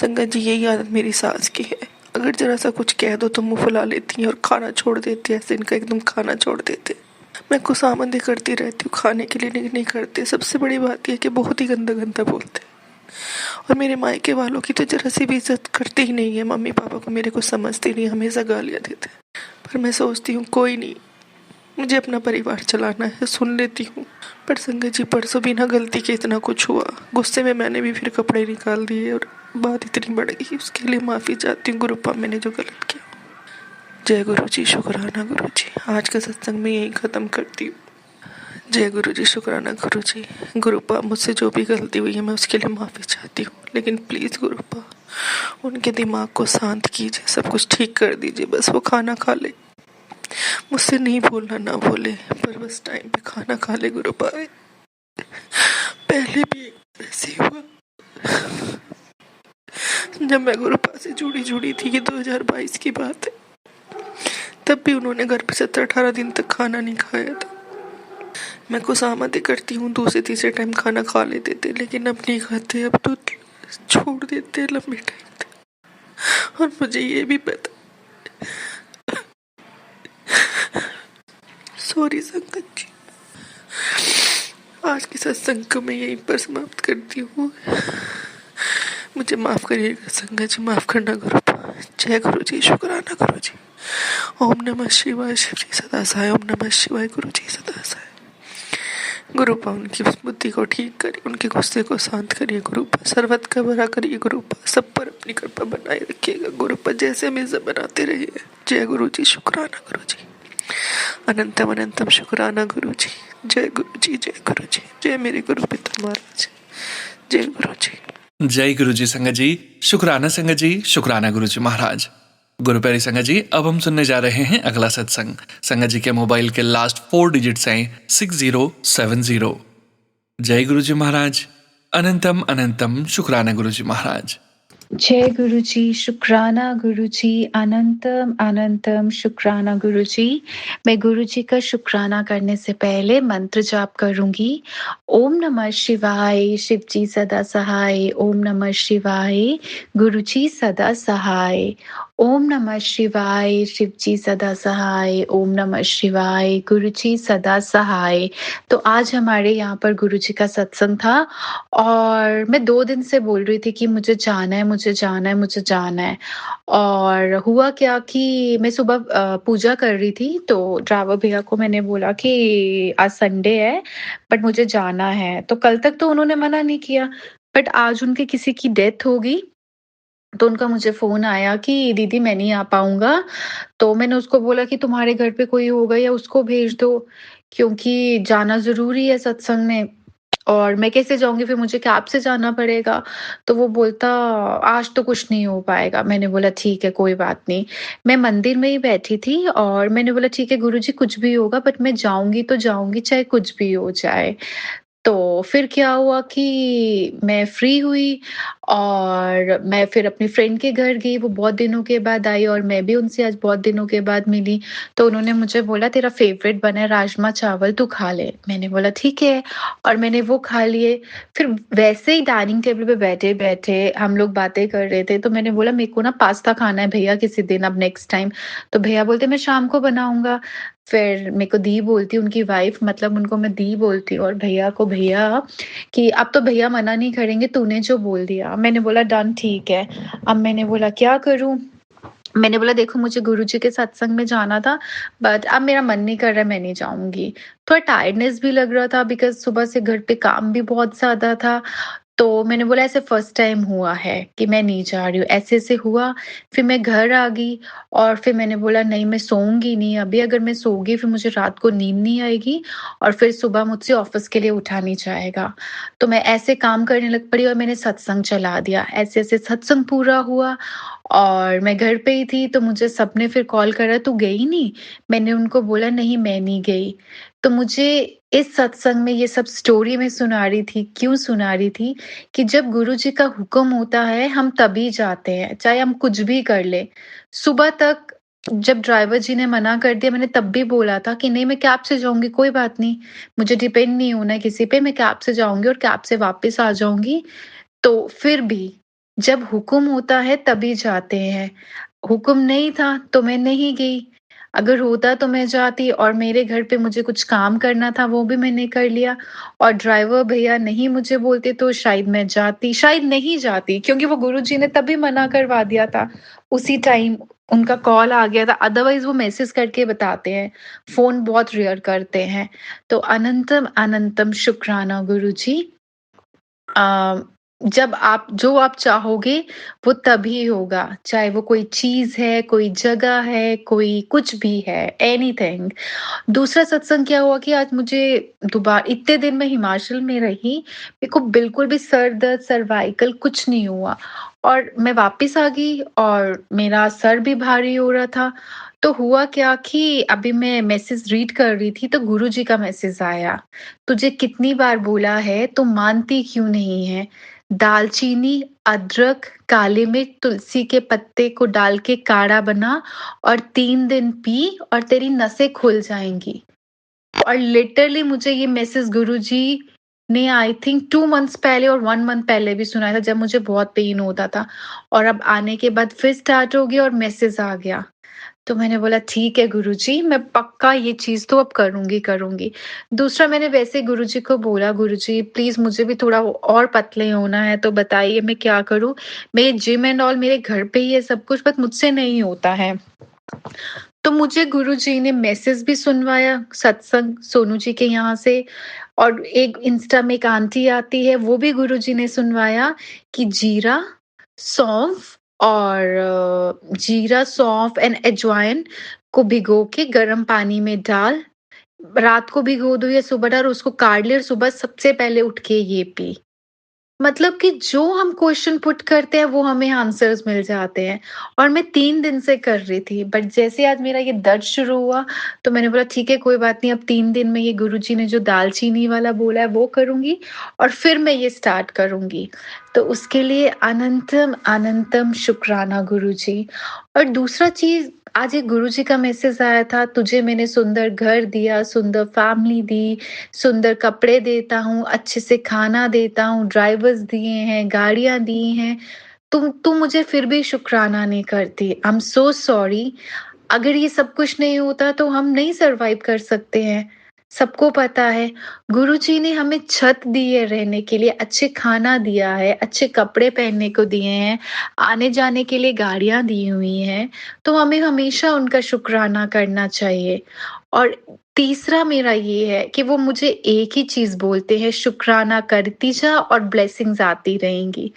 संगत जी, यही आदत मेरी सास की है, अगर जरा सा कुछ कह दो तो मुंह फुला लेती हैं और खाना छोड़ देती है, ऐसे इनका एकदम खाना छोड़ देते। मैं खुशामदी करती रहती हूँ खाने के लिए, नहीं करते। सबसे बड़ी बात यह कि बहुत ही गंदा गंदा बोलते, और मेरे मायके वालों की तो जरा सी भी इज्जत करते ही नहीं है, मम्मी पापा को मेरे को समझते नहीं, हमेशा गालियाँ देते। पर मैं सोचती हूँ कोई नहीं, मुझे अपना परिवार चलाना है, सुन लेती हूँ। पर संगत जी, परसों बिना गलती के इतना कुछ हुआ, गुस्से में मैंने भी फिर कपड़े निकाल दिए और बात इतनी बढ़ गई, उसके लिए माफ़ी चाहती हूँ गुरुपा, मैंने जो गलत किया। जय गुरु जी, शुक्राना गुरु जी। आज का सत्संग में यही ख़त्म करती हूँ। जय गुरु जी, शुक्राना गुरु जी। गुरुपा, मुझसे जो भी गलती हुई है मैं उसके लिए माफ़ी चाहती हूँ, लेकिन प्लीज़ गुरुपा, उनके दिमाग को शांत कीजिए, सब कुछ ठीक कर दीजिए, बस वो खाना खा ले, मुझसे नहीं बोलना ना बोले, पर बस टाइम पे खाना खा ले गुरुपा। पहले भी ऐसे हुआ जब मैं गुरुपा से जुड़ी थी, ये 2022 की बात है, तब भी उन्होंने घर पे 17-18 दिन तक खाना नहीं खाया था। मैं खुशामदी करती हूँ, दूसरे तीसरे टाइम खाना खा लेते थे, लेकिन अब नहीं खाते, अब तो छोड़ देते लंबे टाइम तक। और मुझे ये भी पता, सॉरी संगत जी, आज के सत्संग को मैं यहीं पर समाप्त करती हूँ। मुझे माफ़ करिएगा संगत जी, माफ़ करना गुरुपा। जय गुरु जी, शुक्राना गुरु जी। ओम नमः शिवाय, शिव जी सदा सहाय। ओम नमः शिवाय, गुरु जी सदा सहाय। गुरुपा उनकी बुद्धि को ठीक करिए, उनके गुस्से को शांत करिए गुरुपा, सर्वत का भरा करिए गुरुपा, सब पर अपनी कृपा बनाए रखिएगा गुरुपा, जैसे हमेशा बनाते रहिए। जय गुरु जी, शुक्राना गुरु जी, अनंतम अनंतम शुक्राना गुरु जी। जय गुरु जी, जय गुरु जी, जय मेरे गुरु पिता महाराज, जय गुरु जी। जय गुरु जी संगत जी, शुक्राना संगत जी, शुक्राना गुरु जी महाराज। गुरु प्यारी संगत जी, अब हम सुनने जा रहे हैं अगला सत्संग। संगत जी के मोबाइल के लास्ट 4 डिजिट्स हैं 6070। जय गुरु जी महाराज, अनंतम अनंतम शुक्राना गुरु जी महाराज। जय गुरु जी, शुक्राना गुरु जी, अनंतम अनंतम शुक्राना गुरु जी। मैं गुरु जी का शुक्राना करने से पहले मंत्र जाप करूंगी। ओम नमः शिवाय, शिव जी सदा सहाय। ओम नमः शिवाय, गुरु जी सदा सहाय। ओम नमः शिवाय, शिव जी सदा सहाय। ओम नमः शिवाय, गुरु जी सदा सहाय। तो आज हमारे यहाँ पर गुरु जी का सत्संग था और मैं 2 दिन से बोल रही थी कि मुझे जाना है, मुझे जाना है, मुझे जाना है। और हुआ क्या कि मैं सुबह पूजा कर रही थी, तो ड्राइवर भैया को मैंने बोला कि आज संडे है बट मुझे जाना है। तो कल तक तो उन्होंने मना नहीं किया, बट आज उनके किसी की डेथ हो गई, तो उनका मुझे फ़ोन आया कि दीदी मैं नहीं आ पाऊँगा। तो मैंने उसको बोला कि तुम्हारे घर पे कोई होगा या उसको भेज दो, क्योंकि जाना ज़रूरी है सत्संग में। और मैं कैसे जाऊँगी, फिर मुझे कैब से जाना पड़ेगा। तो वो बोलता आज तो कुछ नहीं हो पाएगा। मैंने बोला ठीक है, कोई बात नहीं। मैं मंदिर में ही बैठी थी और मैंने बोला ठीक है गुरुजी, कुछ भी होगा बट मैं जाऊँगी तो जाऊँगी, चाहे कुछ भी हो जाए। तो फिर क्या हुआ कि मैं फ्री हुई और मैं फिर अपनी फ्रेंड के घर गई, वो बहुत दिनों के बाद आई और मैं भी उनसे आज बहुत दिनों के बाद मिली। तो उन्होंने मुझे बोला तेरा फ़ेवरेट बना है राजमा चावल, तू खा ले। मैंने बोला ठीक है और मैंने वो खा लिए। फिर वैसे ही डाइनिंग टेबल पे बैठे-बैठे हम लोग बातें कर रहे थे, तो मैंने बोला मेरे को ना पास्ता खाना है भैया किसी दिन, अब नेक्स्ट टाइम। तो भैया बोलते मैं शाम को बनाऊँगा। फिर मेरे को दी बोलती, उनकी वाइफ, मतलब उनको मैं दी बोलती और भैया को भैया, कि अब तो भैया मना नहीं करेंगे, तूने जो बोल दिया। मैंने बोला डन, ठीक है। अब मैंने बोला क्या करूँ? मैंने बोला देखो मुझे गुरुजी के सत्संग में जाना था बट अब मेरा मन नहीं कर रहा है, मैं नहीं जाऊँगी। थोड़ा टायर्डनेस भी लग रहा था बिकॉज़ सुबह से घर पे काम भी बहुत ज़्यादा था। तो मैंने बोला ऐसे फर्स्ट टाइम हुआ है कि मैं नहीं जा रही हूँ, ऐसे-ऐसे हुआ। फिर मैं घर आ गई और फिर मैंने बोला नहीं मैं सोऊँगी नहीं अभी, अगर मैं सो गई फिर मुझे रात को नींद नहीं आएगी और फिर सुबह मुझसे ऑफ़िस के लिए उठा नहीं जाएगा। तो मैं ऐसे काम करने लग पड़ी और मैंने सत्संग चला दिया। ऐसे-ऐसे सत्संग पूरा हुआ और मैं घर पे ही थी, तो मुझे सबने फिर कॉल करा तू गई नहीं? मैंने उनको बोला नहीं मैं नहीं गई। तो मुझे इस सत्संग में ये सब स्टोरी मैं सुना रही थी, क्यों सुना रही थी कि जब गुरुजी का हुक्म होता है हम तभी जाते हैं, चाहे हम कुछ भी कर लें। सुबह तक जब ड्राइवर जी ने मना कर दिया, मैंने तब भी बोला था कि नहीं मैं कैब से जाऊँगी, कोई बात नहीं, मुझे डिपेंड नहीं होना है किसी पे, मैं कैब से जाऊँगी और कैब से वापस आ जाऊँगी। तो फिर भी जब हुक्म होता है तभी जाते हैं। हुक्म नहीं था तो मैं नहीं गई। अगर होता तो मैं जाती और मेरे घर पे मुझे कुछ काम करना था वो भी मैंने कर लिया और ड्राइवर भैया नहीं मुझे बोलते तो शायद मैं जाती, शायद नहीं जाती, क्योंकि वो गुरुजी ने तभी मना करवा दिया था। उसी टाइम उनका कॉल आ गया था, अदरवाइज़ वो मैसेज करके बताते हैं, फ़ोन बहुत रेयर करते हैं। तो अनंतम अनंतम शुक्राना गुरुजी। अ, जब आप जो आप चाहोगे वो तभी होगा, चाहे वो कोई चीज़ है, कोई जगह है, कोई कुछ भी है, एनीथिंग। दूसरा सत्संग क्या हुआ कि आज मुझे इतने दिन मैं हिमाचल में रही, मेरे को बिल्कुल भी सर दर्द, सर्वाइकल कुछ नहीं हुआ और मैं वापस आ गई और मेरा सर भी भारी हो रहा था। तो हुआ क्या कि अभी मैं मैसेज रीड कर रही थी तो गुरुजी का मैसेज आया, तुझे कितनी बार बोला है तुम मानती क्यों नहीं है? दालचीनी, अदरक, काली मिर्च, तुलसी के पत्ते को डाल के काढ़ा बना और 3 दिन पी और तेरी नसें खुल जाएँगी। और लिटरली मुझे ये मैसेज गुरुजी ने आई थिंक 2 मंथ्स पहले और 1 मंथ पहले भी सुनाया था जब मुझे बहुत पेन होता था और अब आने के बाद फिर स्टार्ट हो गया और मैसेज आ गया। तो मैंने बोला ठीक है गुरुजी, मैं पक्का ये चीज़ तो अब करूँगी, करूँगी। दूसरा मैंने वैसे गुरुजी को बोला गुरुजी प्लीज़ मुझे भी थोड़ा और पतले होना है तो बताइए मैं क्या करूँ? मेरे जिम एंड ऑल मेरे घर पे ही है सब कुछ बट मुझसे नहीं होता है। तो मुझे गुरुजी ने मैसेज भी सुनवाया सत्संग सोनू जी के यहाँ से, और एक इंस्टा में एक आंटी आती है, वो भी गुरुजी ने सुनवाया कि सौंफ जीरा, सौंफ एंड अजवाइन को भिगो के गर्म पानी में डाल, रात को भिगो दो या सुबह डाल, उसको काढ़ ले और सुबह सबसे पहले उठ के ये पी। मतलब कि जो हम क्वेश्चन पुट करते हैं वो हमें आंसर्स मिल जाते हैं। और मैं 3 दिन से कर रही थी, बट जैसे आज मेरा ये दर्द शुरू हुआ तो मैंने बोला ठीक है कोई बात नहीं, अब 3 दिन में ये गुरुजी ने जो दालचीनी वाला बोला है वो करूँगी और फिर मैं ये स्टार्ट करूँगी। तो उसके लिए अनंतम अनंतम शुक्राना गुरुजी। और दूसरा चीज़, आज एक गुरुजी का मैसेज आया था, तुझे मैंने सुंदर घर दिया, सुंदर फैमिली दी, सुंदर कपड़े देता हूँ, अच्छे से खाना देता हूँ, ड्राइवर्स दिए हैं, गाड़ियाँ दी हैं, तुम मुझे फिर भी शुक्राना नहीं करती। I am so sorry. अगर ये सब कुछ नहीं होता तो हम नहीं सर्वाइव कर सकते हैं, सबको पता है। गुरुजी ने हमें छत दी है रहने के लिए, अच्छे खाना दिया है, अच्छे कपड़े पहनने को दिए हैं, आने जाने के लिए गाड़ियाँ दी हुई हैं, तो हमें हमेशा उनका शुक्राना करना चाहिए। और तीसरा मेरा ये है कि वो मुझे एक ही चीज़ बोलते हैं, शुक्राना करती जा और ब्लेसिंग्स आती रहेंगी।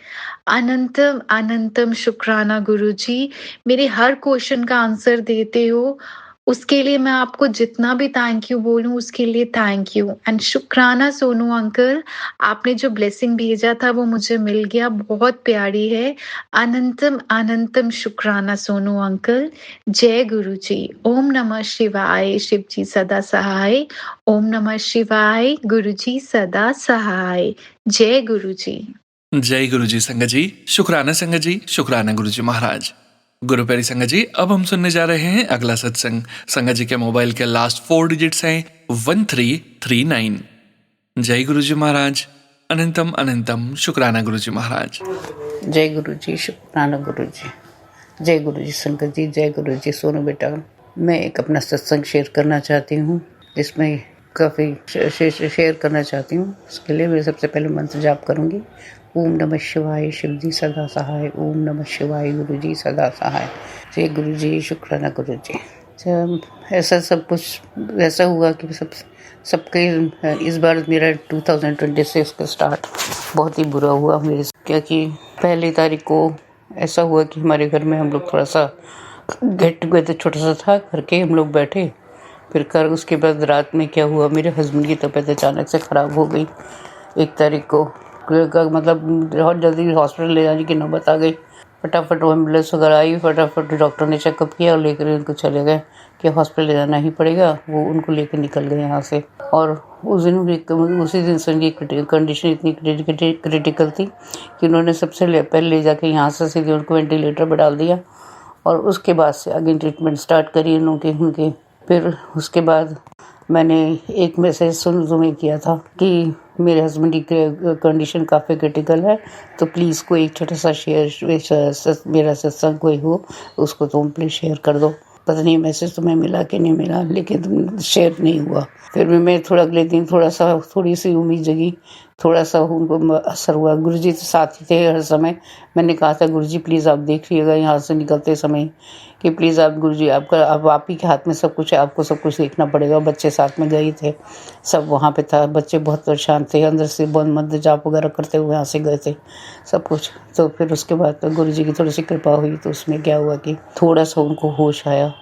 अनंतम अनंतम शुक्राना गुरुजी, मेरे हर क्वेश्चन का आंसर देते हो, उसके लिए मैं आपको जितना भी थैंक यू बोलूँ उसके लिए थैंक यू। एंड शुक्राना सोनू अंकल, आपने जो ब्लेसिंग भेजा था वो मुझे मिल गया, बहुत प्यारी है। अनंतम अनंतम शुक्राना सोनू अंकल। जय गुरुजी। ओम नमः शिवाय, शिव जी सदा सहाय। ओम नमः शिवाय, गुरुजी सदा सहाय। जय गुरुजी। जय गुरु जी संगत जी, शुक्राना संगत जी, शुक्राना गुरु जी महाराज। गुरु प्यारी संगत जी, अब हम सुनने जा रहे हैं अगला सत्संग। संगत जी के मोबाइल के लास्ट 4 डिजिट्स हैं 1339। जय गुरु जी महाराज। अनंतम अनंतम शुक्राना गुरु जी महाराज। जय गुरु जी, शुक्राना गुरु जी। जय गुरु जी संगत जी, जय गुरु जी। सोनू बेटा, मैं एक अपना सत्संग शेयर करना चाहती हूँ, जिसमें काफ़ी शेयर करना चाहती हूँ। उसके लिए मैं सबसे पहले मंत्र जाप करूँगी। ओम नमः शिवाय, शिव जी सदा सहाय। ओम नमः शिवाय, गुरु जी सदा सहाय। जय गुरु जी, शुक्राना गुरु जी। जब ऐसा सब कुछ ऐसा हुआ कि सबके इस बार मेरा 2026 का स्टार्ट बहुत ही बुरा हुआ मेरे से, क्योंकि पहली तारीख को ऐसा हुआ कि हमारे घर में हम लोग थोड़ा सा गेट टुगेदर छोटा सा था करके हम लोग बैठे। फिर कर उसके बाद रात में क्या हुआ, मेरे हस्बैंड की तबीयत अचानक से ख़राब हो गई 1 तारीख को। मतलब बहुत जल्दी हॉस्पिटल ले जाने की नौबत आ गई। फटाफट वो एम्बुलेंस वगैरह आई, फटाफट डॉक्टर ने चेकअप किया और लेकर उनको चले गए कि हॉस्पिटल ले जाना ही पड़ेगा। वो उनको लेकर निकल गए यहाँ से। और उसी दिन से उनकी कंडीशन इतनी क्रिटिकल थी कि उन्होंने सबसे पहले ले जाके यहाँ से सीधे उनको वेंटिलेटर पर डाल दिया और उसके बाद से आगे ट्रीटमेंट स्टार्ट करी उनके। फिर उसके बाद मैंने एक मैसेज तुम्हें किया था कि मेरे हस्बैंड की कंडीशन काफ़ी क्रिटिकल है, तो प्लीज़ कोई छोटा सा शेयर मेरा सत्संग कोई हो उसको तुम प्लीज़ शेयर कर दो। पता नहीं मैसेज तुम्हें मिला कि नहीं मिला, लेकिन तुम शेयर नहीं हुआ। फिर भी मैं अगले दिन थोड़ी सी उम्मीद जगी, थोड़ा सा उनको असर हुआ। गुरुजी तो साथ ही थे हर समय। मैंने कहा था गुरुजी प्लीज़ आप देखिएगा यहाँ से निकलते समय कि प्लीज़ आप गुरुजी अब आप ही के हाथ में सब कुछ है, आपको सब कुछ देखना पड़ेगा। बच्चे साथ में गए थे, सब वहाँ पे था। बच्चे बहुत परेशान थे, अंदर से बहुत मंत्र जाप वगैरह करते हुए यहाँ से गए थे सब कुछ। तो फिर उसके बाद तो गुरुजी की थोड़ी सी कृपा हुई, तो उसमें क्या हुआ कि थोड़ा सा उनको होश आया।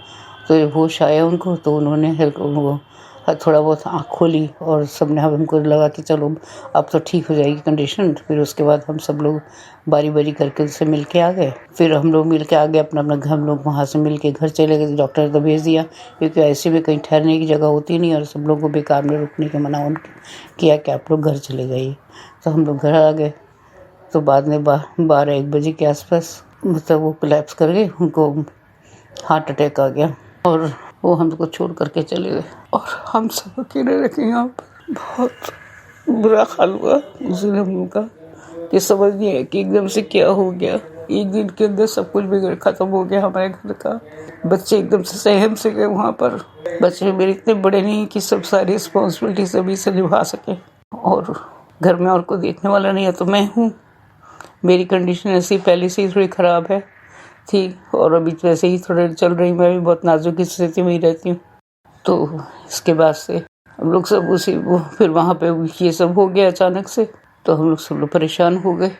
तो होश आया उनको, तो उन्होंने थोड़ा बहुत आँख खोली और सबने हमको लगा कि चलो अब तो ठीक हो जाएगी कंडीशन। फिर उसके बाद हम सब लोग बारी बारी करके उससे मिल के आ गए। फिर हम लोग मिल के आ गए अपना हम लोग वहाँ से मिल के घर चले गए। डॉक्टर ने तो भेज दिया, क्योंकि ऐसे में कहीं ठहरने की जगह होती नहीं और सब लोगों को बेकार में रुकने के मना किया कि आप लोग घर चले गए। तो हम लोग घर आ गए। तो बाद में 12-1 बजे के आसपास मतलब वो कोलैप्स कर गए, उनको हार्ट अटैक आ गया और वो हमको छोड़ करके चले गए और हम सब अकेले रखे यहाँ पर। बहुत बुरा हाल हुआ उस दिन हम लोग का कि समझ नहीं है कि एकदम से क्या हो गया। एक दिन के अंदर सब कुछ बिगड़ खत्म हो गया हमारे घर का। बच्चे एकदम से सहम से गए वहाँ पर। बच्चे मेरे इतने बड़े नहीं कि सब सारी रिस्पॉन्सिबिलिटी सभी से निभा सके, और घर में और कोई देखने वाला नहीं है तो मैं हूँ। मेरी कंडीशन ऐसी पहले से ही थोड़ी ख़राब है, थी और अभी वैसे ही थोड़े चल रही। मैं भी बहुत नाजुक स्थिति में ही रहती हूँ। तो इसके बाद से हम लोग सब वो फिर वहाँ पे ये सब हो गया अचानक से, तो हम लोग सब लोग परेशान हो गए।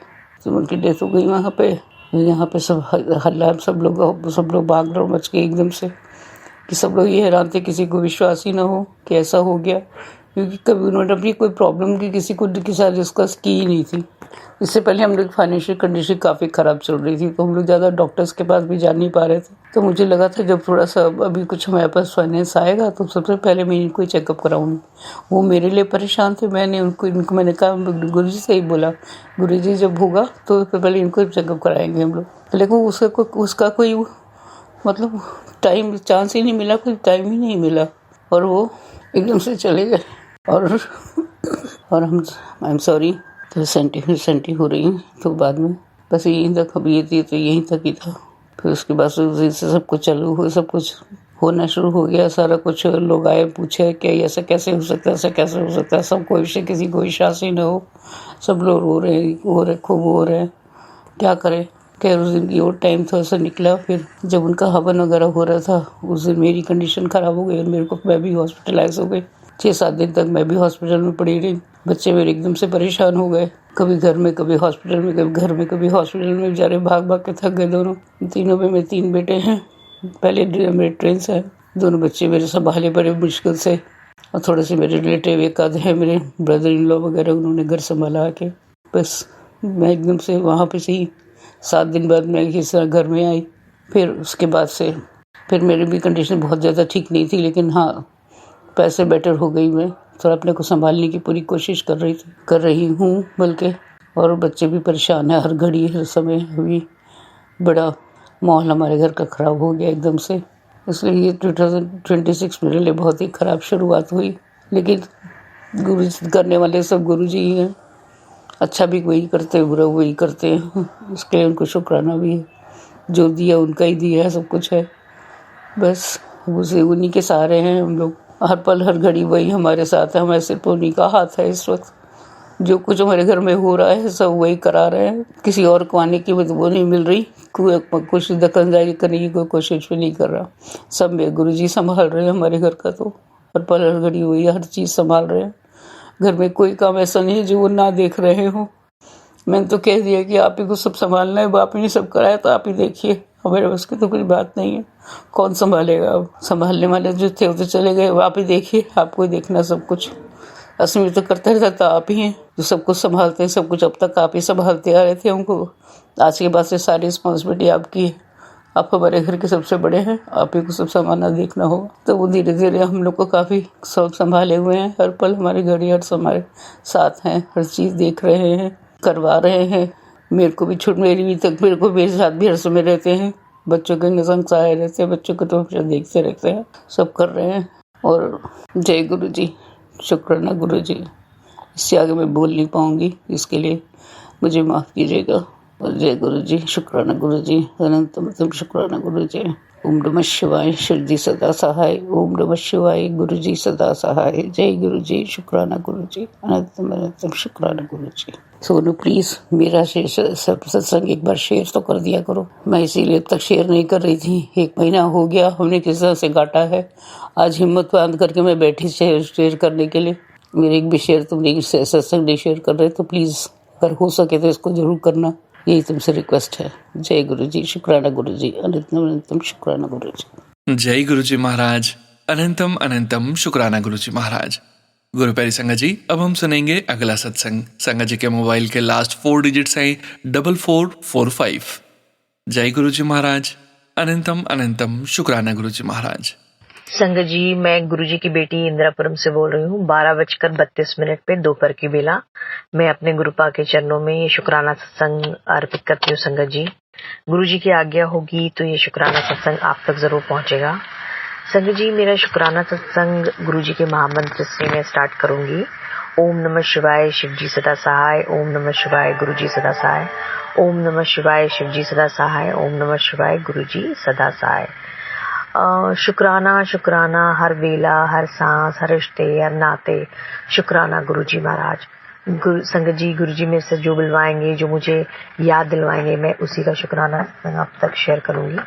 तो उनकी डेथ हो गई वहाँ पे। यहाँ पे सब हल्ला, सब लोग भाग रहे मच गए एकदम से कि सब लोग ये हैरान थे, किसी को विश्वास ही ना हो कि ऐसा हो गया, क्योंकि कभी उन्होंने अपनी कोई प्रॉब्लम की किसी को के साथ डिस्कस की ही नहीं थी। इससे पहले हम लोग फाइनेंशियल कंडीशन काफ़ी ख़राब चल रही थी, तो हम लोग ज़्यादा डॉक्टर्स के पास भी जा नहीं पा रहे थे। तो मुझे लगा था जब थोड़ा सा अभी कुछ हमारे पास फाइनेंस आएगा तो सबसे पहले मैं इनको ही चेकअप कराऊंगी। वो मेरे लिए परेशान थे। इनको मैंने कहा, गुरुजी से ही बोला, गुरुजी जब होगा तो पहले इनको चेकअप कराएंगे हम लोग। लेकिन उसका कोई मतलब टाइम चांस ही नहीं मिला, कोई टाइम ही नहीं मिला और वो एकदम से चले गए। और हम आई एम सॉरी। तो सेंटी हो रही हैं। तो बाद में बस यहीं तक अब ये थी, तो यहीं तक ही था। फिर उसके बाद से सब कुछ चालू हुआ, सब कुछ होना शुरू हो गया। सारा कुछ लोग आए, पूछे कि ऐसा कैसे हो सकता है, ऐसा कैसे हो सकता है। सब कोई से किसी को विश्वास ही ना हो। सब लोग रो रहे खूब हो रहे हैं। क्या करें। खैर उस दिन की और टाइम थोड़ा सा निकला। फिर जब उनका हवन वगैरह हो रहा था उस दिन मेरी कंडीशन ख़राब हो गई और मैं भी हॉस्पिटलाइज हो गई। 6-7 दिन तक मैं भी हॉस्पिटल में पड़ी रही। बच्चे मेरे एकदम से परेशान हो गए, कभी घर में, कभी हॉस्पिटल में, कभी घर में, कभी हॉस्पिटल में। बेचारे भाग भाग के थक गए दोनों। तीनों में मेरे 3 बेटे हैं। पहले मेरे ट्विंस हैं। दोनों बच्चे मेरे संभाले बड़े मुश्किल से। और थोड़े से मेरे रिलेटिव एक आधे हैं, मेरे ब्रदर इन लॉ वगैरह, उन्होंने घर संभाला के। बस मैं एकदम से वहाँ पे से ही 7 दिन बाद मैं इस तरह घर में आई। फिर उसके बाद से फिर मेरी भी कंडीशन बहुत ज़्यादा ठीक नहीं थी, लेकिन हाँ पैसे बेटर हो गई। मैं थोड़ा अपने को संभालने की पूरी कोशिश कर रही हूँ बल्कि। और बच्चे भी परेशान है हर घड़ी हर समय। अभी बड़ा माहौल हमारे घर का ख़राब हो गया एकदम से। इसलिए ये 2026 मेरे लिए बहुत ही ख़राब शुरुआत हुई। लेकिन गुरु करने वाले सब गुरु जी ही हैं। अच्छा भी वही करते हैं, बुरा वही करते हैं। इसके लिए उनको शुक्राना भी है। जो दिया उनका ही दिया है, सब कुछ है। बस उन्हीं के सहारे हैं हम लोग। हर पल हर घड़ी वही हमारे साथ है। हमारे सिर पर उन्हीं का हाथ है इस वक्त। जो कुछ हमारे घर में हो रहा है सब वही करा रहे हैं। किसी और को आने की वो नहीं मिल रही। कुछ दखलंदाजी करने की कोई कोशिश भी नहीं कर रहा। सब में गुरुजी संभाल रहे हैं हमारे घर का। तो हर पल हर घड़ी वही हर चीज़ संभाल रहे हैं। घर में कोई काम ऐसा नहीं है जो वो ना देख रहे हो। मैंने तो कह दिया कि आप ही को सब संभालना है। आप ही ने सब कराया तो आप ही देखिए। हमारे बस की तो कोई बात नहीं है। कौन संभालेगा। अब संभालने वाले जो थे वो तो चले गए। आप ही देखिए, आपको ही देखना सब कुछ। असली तो करते रहता आप ही हैं जो सब कुछ संभालते हैं। सब कुछ अब तक आप ही संभालते आ रहे थे हमको। आज के बाद से सारी रिस्पॉन्सिबिलिटी आपकी है। आप हमारे घर के सबसे बड़े हैं। आप ही को सब संभालना देखना होगा। तो वो धीरे धीरे हम लोग को काफ़ी सब संभाले हुए हैं। हर पल हमारे घड़ी हर हमारे साथ हैं। हर चीज़ देख रहे हैं, करवा रहे हैं। मेरे को भी मेरे साथ भी हर समय रहते हैं। बच्चों के संग सहाय रहते हैं। बच्चों को तो हमेशा देखते रहते हैं। सब कर रहे हैं। और जय गुरु जी, शुक्राना गुरु जी। इससे आगे मैं बोल नहीं पाऊंगी, इसके लिए मुझे माफ़ कीजिएगा। और जय गुरु जी, शुक्राना गुरु जी, अनंतम शुक्राना गुरु जी। ओम नमः शिवाय, शिव जी सदा सहाय। ओम नमः शिवाय, गुरु जी सदा सहाय। जय गुरु जी, शुक्राना गुरु जी, अनंतम शुक्राना गुरु जी। सोनू प्लीज मेरा सत्संग एक बार शेयर तो कर दिया करो। मैं इसीलिए अब तक शेयर नहीं कर रही थी। 1 महीना हो गया हमने किस तरह से काटा है। आज हिम्मत बांध करके मैं बैठी शेयर करने के लिए। मेरे एक भी शेयर तुम सत्संग नहीं शेयर कर रहे तो प्लीज अगर हो सके तो इसको जरूर करना। यही तुमसे रिक्वेस्ट है। जय गुरु जी, शुक्राना गुरु जी, अनंतम शुक्राना गुरु जी। जय गुरु जी महाराज, अनंतम अनंतम शुक्राना गुरु जी महाराज। गुरु प्यारी संगत जी, अब हम सुनेंगे अगला सत्संग। संगत जी के मोबाइल के लास्ट 4 डिजिट्स हैं 4445। जय गुरु जी महाराज, अनंतम अनंतम शुक्राना गुरु जी महाराज। संगत जी, मैं गुरुजी की बेटी इंदिरापुरम से बोल रही हूँ। 12:32 पे दोपहर की बेला मैं अपने गुरुपा के चरणों में ये शुक्राना सत्संग अर्पित करती हूँ। संगत जी, गुरुजी की आज्ञा होगी तो ये शुक्राना सत्संग आप तक जरूर पहुंचेगा। संगत जी, मेरा शुक्राना सत्संग गुरुजी के महामंत्र से मैं स्टार्ट करूंगी। ओम नमः शिवाय, शिव जी सदा सहाय। ओम नमः शिवाय, गुरु जी सदा सहाय। ओम नमः शिवाय, शिव जी सदा सहाय। ओम नमः शिवाय, गुरु जी सदा सहाय। शुक्राना शुक्राना, हर वेला, हर सांस, हर रिश्ते, हर नाते, शुक्राना गुरुजी महाराज। संगत जी, गुरु जी मेरे से जो बुलवाएंगे, जो मुझे याद दिलवाएंगे, मैं उसी का शुक्राना आप तक शेयर करूंगी।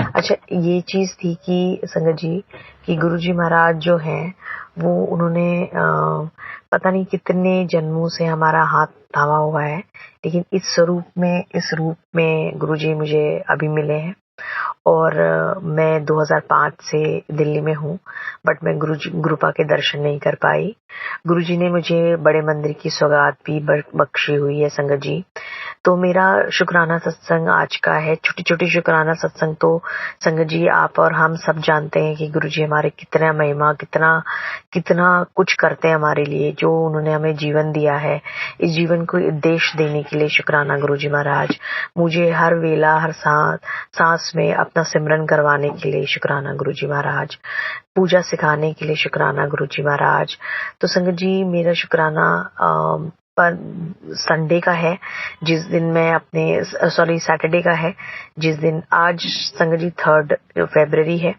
अच्छा, ये चीज थी कि संगत जी कि गुरु जी महाराज जो हैं वो उन्होंने पता नहीं कितने जन्मों से हमारा हाथ थामा हुआ है, लेकिन इस रूप में गुरु जी मुझे अभी मिले हैं। और मैं 2005 से दिल्ली में हूँ, बट मैं गुरुपा के दर्शन नहीं कर पाई। गुरुजी ने मुझे बड़े मंदिर की सौगात भी बख्शी हुई है संगत जी। तो मेरा शुक्राना सत्संग आज का है, छोटी छोटी शुक्राना सत्संग। तो संगत जी, आप और हम सब जानते हैं कि गुरुजी हमारे कितना महिमा, कितना कुछ करते हैं हमारे लिए, जो उन्होंने हमें जीवन दिया है, इस जीवन को उद्देश्य देने के लिए शुक्राना गुरुजी महाराज। मुझे हर वेला, हर सांस में अपना सिमरन करवाने के लिए शुक्राना गुरुजी महाराज, पूजा सिखाने के लिए शुक्राना गुरुजी महाराज। तो संगत जी, मेरा शुक्राना पर संडे का है, जिस दिन मैं सैटरडे का है, जिस दिन आज संगत जी 3 फरवरी है,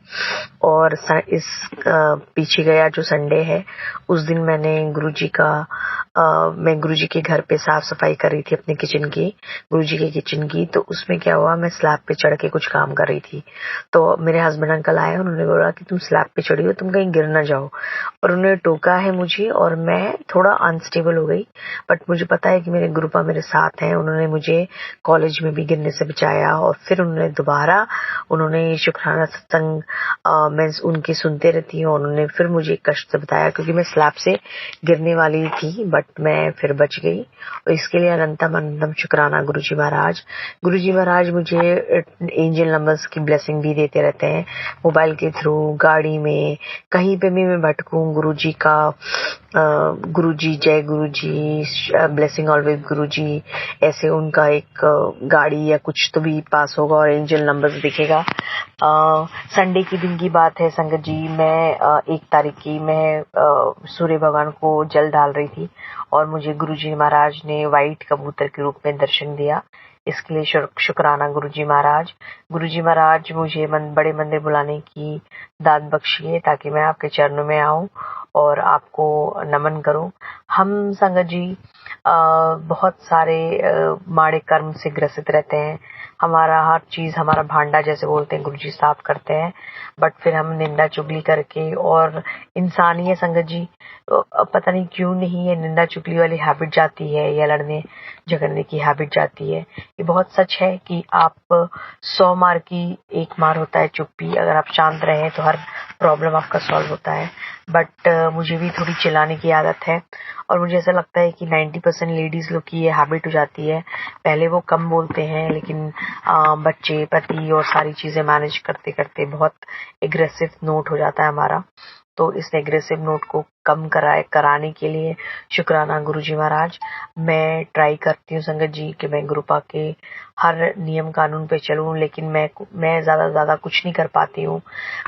और इस पीछे गया जो संडे है उस दिन मैंने मैं गुरुजी के घर पे साफ सफाई कर रही थी अपने गुरुजी के किचन की। तो उसमें क्या हुआ, मैं स्लैब पे चढ़ के कुछ काम कर रही थी। तो मेरे हस्बैंड अंकल आए, उन्होंने बोला कि तुम स्लैब पे चढ़ी हो, तुम कहीं गिर ना जाओ, और उन्होंने टोका है मुझे और मैं थोड़ा अनस्टेबल हो गई। बट मुझे पता है कि मेरे गुरुपा मेरे साथ हैं, उन्होंने मुझे कॉलेज में भी गिरने से बचाया, और फिर उन्होंने शुक्राना सत्संग मैं उनकी सुनते रहती हूँ, उन्होंने फिर मुझे कष्ट से बताया, क्योंकि मैं स्लैब से गिरने वाली थी बट मैं फिर बच गई। और इसके लिए अनंतम शुक्राना गुरुजी महाराज। गुरुजी महाराज मुझे एंजल नंबर्स की ब्लेसिंग भी देते रहते हैं, मोबाइल के थ्रू, गाड़ी में, कहीं पे भी मैं भटकूं, गुरुजी का गुरुजी, जय गुरुजी, ब्लेसिंग ऑलवेज गुरुजी, ऐसे उनका एक गाड़ी या कुछ तो भी पास होगा और एंजल नंबर्स दिखेगा। संडे के दिन की बात है संगत जी, मैं 1 तारीख की मैं सूर्य भगवान को जल डाल रही थी, और मुझे गुरुजी महाराज ने वाइट कबूतर के रूप में दर्शन दिया। इसके लिए शुक्राना गुरुजी महाराज। गुरुजी महाराज मुझे बड़े मंदिर बुलाने की दाद बख्शिए, ताकि मैं आपके चरणों में आऊं और आपको नमन करूं। हम संगत जी बहुत सारे माड़े कर्म से ग्रसित रहते हैं। हमारा हर चीज, हमारा भांडा जैसे बोलते हैं, गुरुजी साफ करते हैं, बट फिर हम निंदा चुगली करके, और इंसान ही है संगत जी, पता नहीं क्यों नहीं ये निंदा चुगली वाली हैबिट जाती है, या लड़ने झगड़ने की हैबिट जाती है। ये बहुत सच है कि आप 100 मार की 1 मार होता है चुप्पी। अगर आप शांत रहें तो हर प्रॉब्लम आपका सॉल्व होता है। बट मुझे भी थोड़ी चिल्लाने की आदत है, और मुझे ऐसा लगता है कि 90% लेडीज लोग की ये हैबिट हो जाती है। पहले वो कम बोलते हैं, लेकिन बच्चे, पति और सारी चीजें मैनेज करते करते बहुत एग्रेसिव नोट हो जाता है हमारा। तो इस एग्रेसिव नोट को कम कराने के लिए शुक्राना गुरुजी महाराज। मैं ट्राई करती हूँ संगत जी कि मैं गुरुपा के हर नियम कानून पे चलूं, लेकिन मैं ज्यादा कुछ नहीं कर पाती हूँ।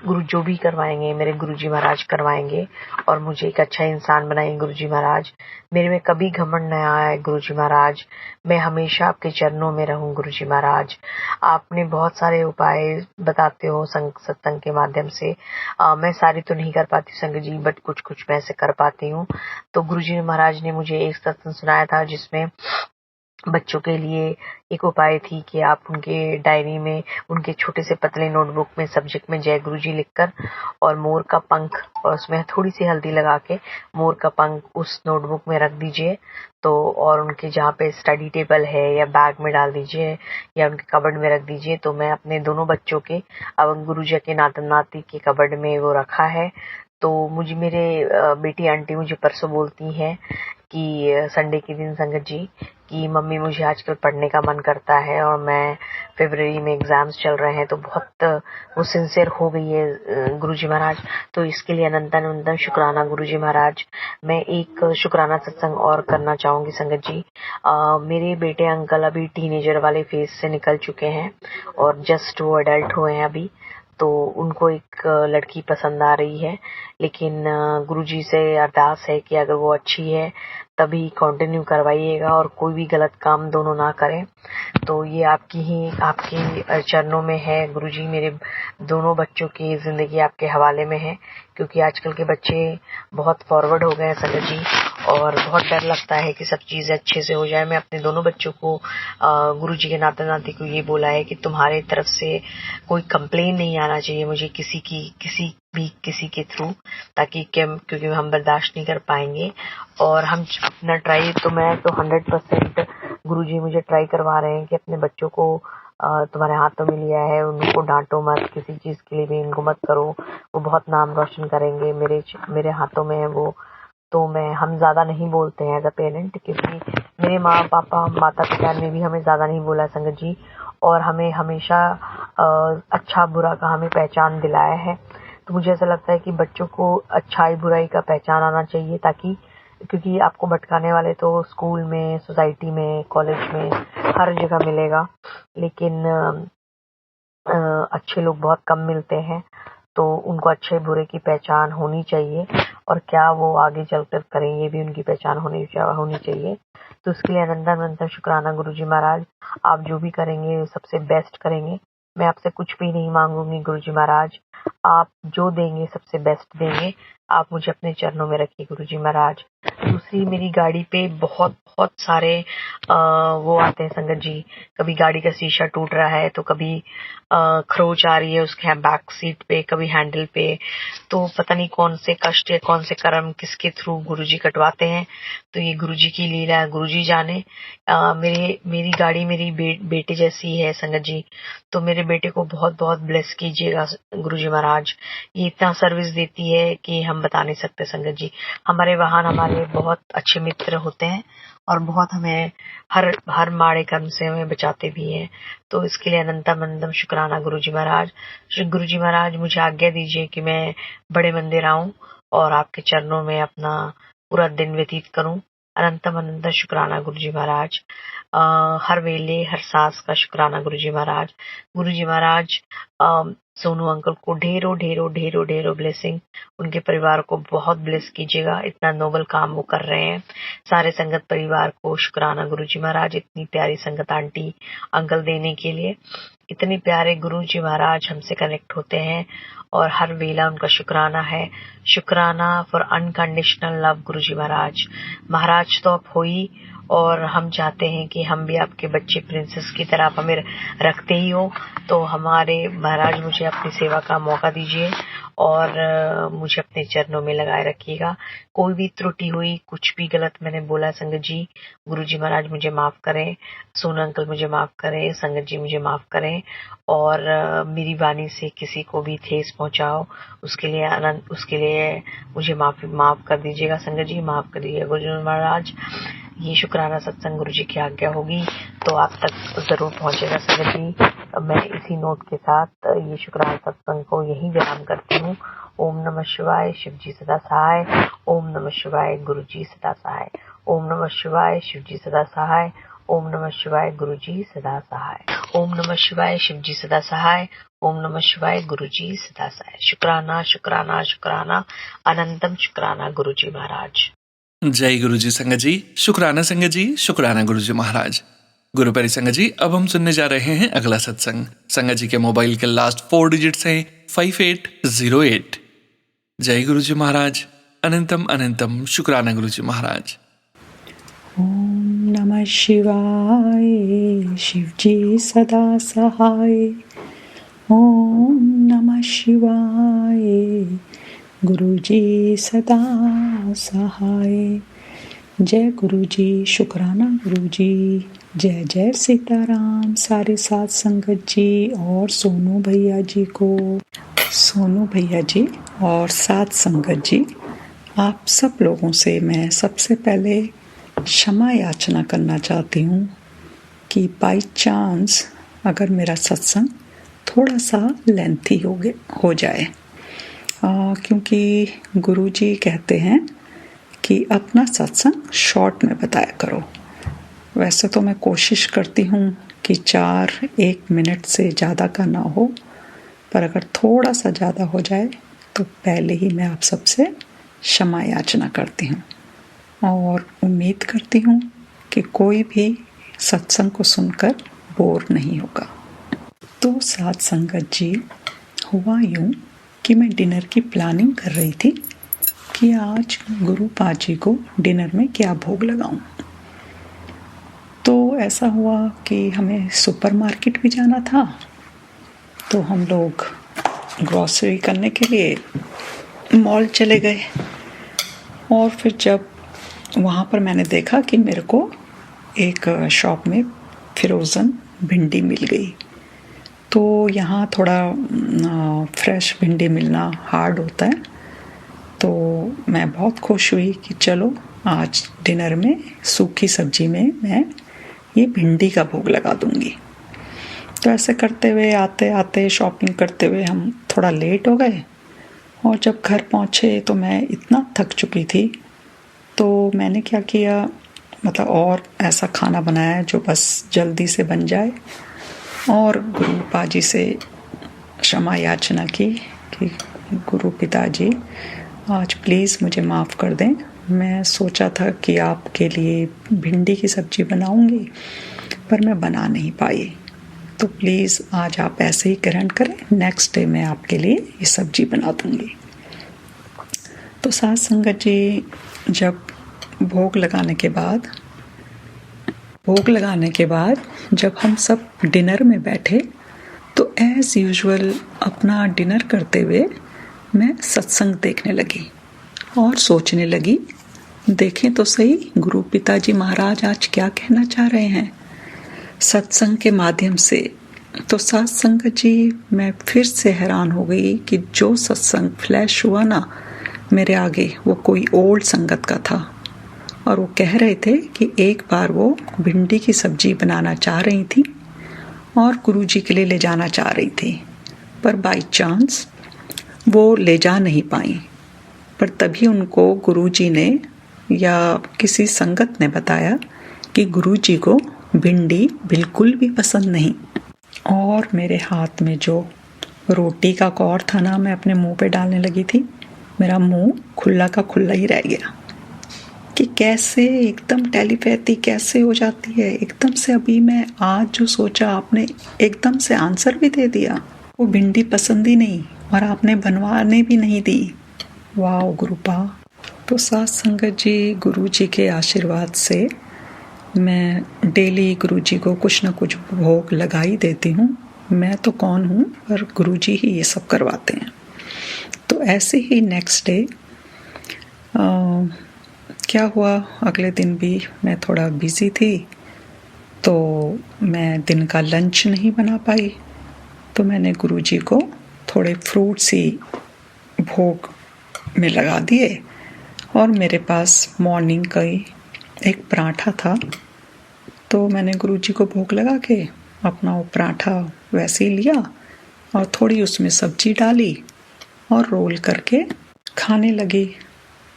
गुरु जो भी करवाएंगे मेरे गुरुजी महाराज करवाएंगे, और मुझे एक अच्छा इंसान बनाएंगे गुरुजी महाराज। मेरे में कभी घमंड न आए गुरुजी महाराज। मैं हमेशा आपके चरणों में रहूं गुरुजी महाराज। आपने बहुत सारे उपाय बताते हो सत्संग के माध्यम से, मैं सारी तो नहीं कर पाती संगत जी, बट कुछ मैं से कर पाती हूँ। तो गुरुजी महाराज ने मुझे एक सत्संग सुनाया था, जिसमें बच्चों के लिए एक उपाय थी कि आप उनके डायरी में, उनके छोटे से पतले नोटबुक में सब्जेक्ट में जय गुरुजी लिखकर, और मोर का पंख, और उसमें थोड़ी सी हल्दी लगा के मोर का पंख उस नोटबुक में रख दीजिए। तो और उनके जहाँ पे स्टडी टेबल है या बैग में डाल दीजिए, या उनके कबर्ड में रख दीजिए। तो मैं अपने दोनों बच्चों के, अब गुरुजी के नाती के कबर्ड में वो रखा है। तो मुझे मेरे बेटी आंटी मुझे परसों बोलती हैं कि संडे के दिन संगत जी कि मम्मी मुझे आजकल पढ़ने का मन करता है, और मैं फरवरी में एग्जाम्स चल रहे हैं, तो बहुत वो सिंसियर हो गई है गुरुजी महाराज। तो इसके लिए अनंतम शुक्राना गुरुजी महाराज। मैं एक शुक्राना सत्संग और करना चाहूंगी संगत जी। मेरे बेटे अंकल अभी टीनेजर वाले फेज से निकल चुके हैं, और जस्ट वो अडल्ट हुए हैं अभी। तो उनको एक लड़की पसंद आ रही है, लेकिन गुरुजी से अरदास है कि अगर वो अच्छी है तभी कंटिन्यू करवाइएगा, और कोई भी गलत काम दोनों ना करें। तो ये आपके चरणों में है गुरुजी। मेरे दोनों बच्चों की जिंदगी आपके हवाले में है, क्योंकि आजकल के बच्चे बहुत फॉरवर्ड हो गए हैं संगत जी, और बहुत डर लगता है कि सब चीज़ें अच्छे से हो जाए। मैं अपने दोनों बच्चों को गुरुजी के नाते नाते को ये बोला है कि तुम्हारे तरफ से कोई कंप्लेन नहीं आना चाहिए मुझे किसी के थ्रू, ताकि क्योंकि हम बर्दाश्त नहीं कर पाएंगे। और हम अपना ट्राई तो मैं तो 100% गुरुजी मुझे ट्राई करवा रहे हैं कि अपने बच्चों को तुम्हारे हाथों में लिया है, उनको डांटो मत, किसी चीज़ के लिए भी इनको मत करो, वो बहुत नाम रोशन करेंगे, मेरे हाथों में है वो। तो हम ज़्यादा नहीं बोलते हैं एज अ पेरेंट, क्योंकि मेरे माता पिता ने भी हमें ज़्यादा नहीं बोला संगत जी, और हमें हमेशा अच्छा बुरा का हमें पहचान दिलाया है। तो मुझे ऐसा लगता है कि बच्चों को अच्छाई बुराई का पहचान आना चाहिए, ताकि क्योंकि आपको भटकाने वाले तो स्कूल में, सोसाइटी में, कॉलेज में, हर जगह मिलेगा, लेकिन अच्छे लोग बहुत कम मिलते हैं। तो उनको अच्छे बुरे की पहचान होनी चाहिए, और क्या वो आगे चलकर करें ये भी उनकी पहचान होनी चाहिए। तो उसके लिए अनंत शुक्राना गुरुजी महाराज, आप जो भी करेंगे सबसे बेस्ट करेंगे। मैं आपसे कुछ भी नहीं मांगूंगी गुरुजी महाराज, आप जो देंगे सबसे बेस्ट देंगे। आप मुझे अपने चरणों में रखिए गुरुजी महाराज। दूसरी, मेरी गाड़ी पे बहुत सारे वो आते हैं संगत जी, कभी गाड़ी का शीशा टूट रहा है, तो कभी खरोच आ रही है उसके बैक सीट पे, कभी हैंडल पे। तो पता नहीं कौन से कष्ट या कौन से कर्म किसके थ्रू गुरुजी कटवाते हैं। तो ये गुरुजी की लीला है, गुरुजी जाने। मेरी गाड़ी मेरी बेटे जैसी है संगत जी, तो मेरे बेटे को बहुत बहुत ब्लेस कीजिएगा गुरुजी महाराज। ये इतना सर्विस देती है कि हम बता नहीं सकते संगत जी। हमारे वाहन हमारे बहुत अच्छे मित्र होते हैं, और बहुत हमें हर माड़े कर्म से हमें बचाते भी हैं। तो इसके लिए अनंतम शुक्राना गुरुजी महाराज। गुरुजी महाराज, मुझे आज्ञा दीजिए कि मैं बड़े मंदिर आऊं और आपके चरणों में अपना पूरा दिन व्यतीत करूं। अनंत शुक्राना गुरुजी महाराज। हर वेले हर सांस का शुक्राना गुरुजी महाराज। गुरुजी महाराज, सोनू अंकल को ढेरों ब्लेसिंग, उनके परिवार को बहुत ब्लेस कीजिएगा, इतना नोबल काम वो कर रहे हैं। सारे संगत परिवार को शुक्राना गुरुजी महाराज, इतनी प्यारी संगत आंटी अंकल देने के लिए। इतने प्यारे गुरुजी महाराज हमसे कनेक्ट होते हैं, और हर वेला उनका शुक्राना है। शुक्राना फॉर अनकंडीशनल लव गुरुजी महाराज। महाराज तो आप हो ही, और हम चाहते हैं कि हम भी आपके बच्चे प्रिंसेस की तरह आप हमें रखते ही हो। तो हमारे महाराज, मुझे अपनी सेवा का मौका दीजिए, और मुझे अपने चरणों में लगाए रखिएगा। कोई भी त्रुटि हुई, कुछ भी गलत मैंने बोला संगत जी, गुरुजी महाराज मुझे माफ करें, सोनू अंकल मुझे माफ करें, संगत जी मुझे माफ करें, और मेरी वाणी से किसी को भी ठेस पहुंचाओ उसके लिए मुझे माफ कर दीजिएगा संगत जी, माफ कर दीजिएगा गुरुजी महाराज। ये शुक्राना सत्संग गुरुजी की आज्ञा होगी तो आप तक जरूर पहुंचेगा संगत जी। मैं इसी नोट के साथ ये शुक्राना सत्संग को यही विराम करती हूँ। ओम नमः शिवाय, शिव जी सदा सहाय। ओम नमः शिवाय, गुरु जी सदा सहाय। ओम नमः शिवाय, शिव जी सदा सहाय। ओम नमः शिवाय, गुरु जी सदा सहाय। ओम नमः शिवाय, शिव जी सदा सहाय। ओम नमः शिवाय, गुरु जी सदा सहाय। शुक्राना शुक्राना शुक्राना, अनंतम शुक्राना गुरु जी महाराज। जय गुरु जी संगत जी, शुक्राना संगत जी, शुक्राना गुरु जी महाराज। गुरु प्यारी संगत जी, अब हम सुनने जा रहे हैं अगला सत्संग। संगत जी के मोबाइल के लास्ट 4 डिजिट्स हैं 5808। जय गुरु जी महाराज। अनंतम शुक्राना गुरु जी महाराज। ओम नमः शिवाय, शिव जी सदा सहाय। ओम नमः शिवाय, गुरु जी सदा सहाय। जय गुरु जी, शुक्राना गुरु जी। जय जय सीताराम सारे साथ संगत जी और सोनू भैया जी को। सोनू भैया जी और साथ संगत जी, आप सब लोगों से मैं सबसे पहले क्षमा याचना करना चाहती हूँ कि बाई चांस अगर मेरा सत्संग थोड़ा सा लेंथी हो जाए, क्योंकि गुरुजी कहते हैं कि अपना सत्संग शॉर्ट में बताया करो। वैसे तो मैं कोशिश करती हूँ कि 1 मिनट से ज़्यादा का ना हो, पर अगर थोड़ा सा ज़्यादा हो जाए तो पहले ही मैं आप सबसे क्षमा याचना करती हूँ, और उम्मीद करती हूँ कि कोई भी सत्संग को सुनकर बोर नहीं होगा। तो साथ संगत जी, हुआ यूँ कि मैं डिनर की प्लानिंग कर रही थी कि आज गुरु पाजी को डिनर में क्या भोग लगाऊं। तो ऐसा हुआ कि हमें सुपरमार्केट भी जाना था, तो हम लोग ग्रॉसरी करने के लिए मॉल चले गए। और फिर जब वहाँ पर मैंने देखा कि मेरे को एक शॉप में फ्रोज़न भिंडी मिल गई। तो यहाँ थोड़ा फ्रेश भिंडी मिलना हार्ड होता है, तो मैं बहुत खुश हुई कि चलो आज डिनर में सूखी सब्जी में मैं ये भिंडी का भोग लगा दूंगी। तो ऐसे करते हुए आते आते शॉपिंग करते हुए हम थोड़ा लेट हो गए, और जब घर पहुँचे तो मैं इतना थक चुकी थी। तो मैंने क्या किया, मतलब और ऐसा खाना बनाया जो बस जल्दी से बन जाए, और गुरु पाजी से क्षमा याचना की कि गुरु पिताजी आज प्लीज़ मुझे माफ़ कर दें। मैं सोचा था कि आपके लिए भिंडी की सब्ज़ी बनाऊंगी, पर मैं बना नहीं पाई, तो प्लीज़ आज आप ऐसे ही ग्रहण करें, नेक्स्ट डे मैं आपके लिए ये सब्ज़ी बना दूंगी। तो साथ संगत जी, जब भोग लगाने के बाद जब हम सब डिनर में बैठे, तो एज़ यूजुअल अपना डिनर करते हुए मैं सत्संग देखने लगी और सोचने लगी, देखें तो सही गुरु पिताजी महाराज आज क्या कहना चाह रहे हैं सत्संग के माध्यम से। तो साथ संगत जी, मैं फिर से हैरान हो गई कि जो सत्संग फ्लैश हुआ ना मेरे आगे, वो कोई ओल्ड संगत का था, और वो कह रहे थे कि एक बार वो भिंडी की सब्जी बनाना चाह रही थी और गुरुजी के लिए ले जाना चाह रही थी, पर बाय चांस वो ले जा नहीं पाई। पर तभी उनको गुरुजी ने या किसी संगत ने बताया कि गुरुजी को भिंडी बिल्कुल भी पसंद नहीं। और मेरे हाथ में जो रोटी का कौर था ना, मैं अपने मुंह पे डालने लगी थी, मेरा मुंह खुला का खुला ही रह गया कि कैसे एकदम टेलीपैथी कैसे हो जाती है। एकदम से अभी मैं आज जो सोचा आपने एकदम से आंसर भी दे दिया। वो भिंडी पसंद ही नहीं और आपने बनवाने भी नहीं दी। वाह गुरुपा। तो साथ संगत जी, गुरुजी के आशीर्वाद से मैं डेली गुरुजी को कुछ ना कुछ भोग लगा ही देती हूँ। मैं तो कौन हूँ, पर गुरुजी ही ये सब करवाते हैं। तो ऐसे ही नेक्स्ट डे क्या हुआ, अगले दिन भी मैं थोड़ा बिजी थी, तो मैं दिन का लंच नहीं बना पाई। तो मैंने गुरुजी को थोड़े फ्रूट्स ही भोग में लगा दिए, और मेरे पास मॉर्निंग का ही एक पराठा था, तो मैंने गुरुजी को भोग लगा के अपना वो पराठा वैसे ही लिया और थोड़ी उसमें सब्जी डाली और रोल करके खाने लगी।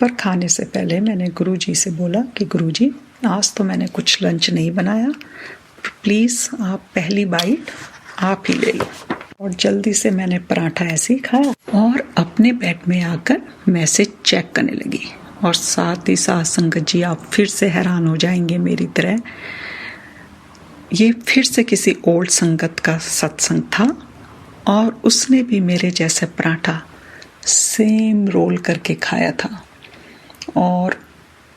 पर खाने से पहले मैंने गुरुजी से बोला कि गुरुजी, आज तो मैंने कुछ लंच नहीं बनाया, प्लीज़ आप पहली बाइट आप ही ले लो। और जल्दी से मैंने पराठा ऐसे ही खाया और अपने बेड में आकर मैसेज चेक करने लगी। और साथ ही साथ संगत जी, आप फिर से हैरान हो जाएंगे मेरी तरह, ये फिर से किसी ओल्ड संगत का सत्संग था, और उसने भी मेरे जैसे पराठा सेम रोल करके खाया था। और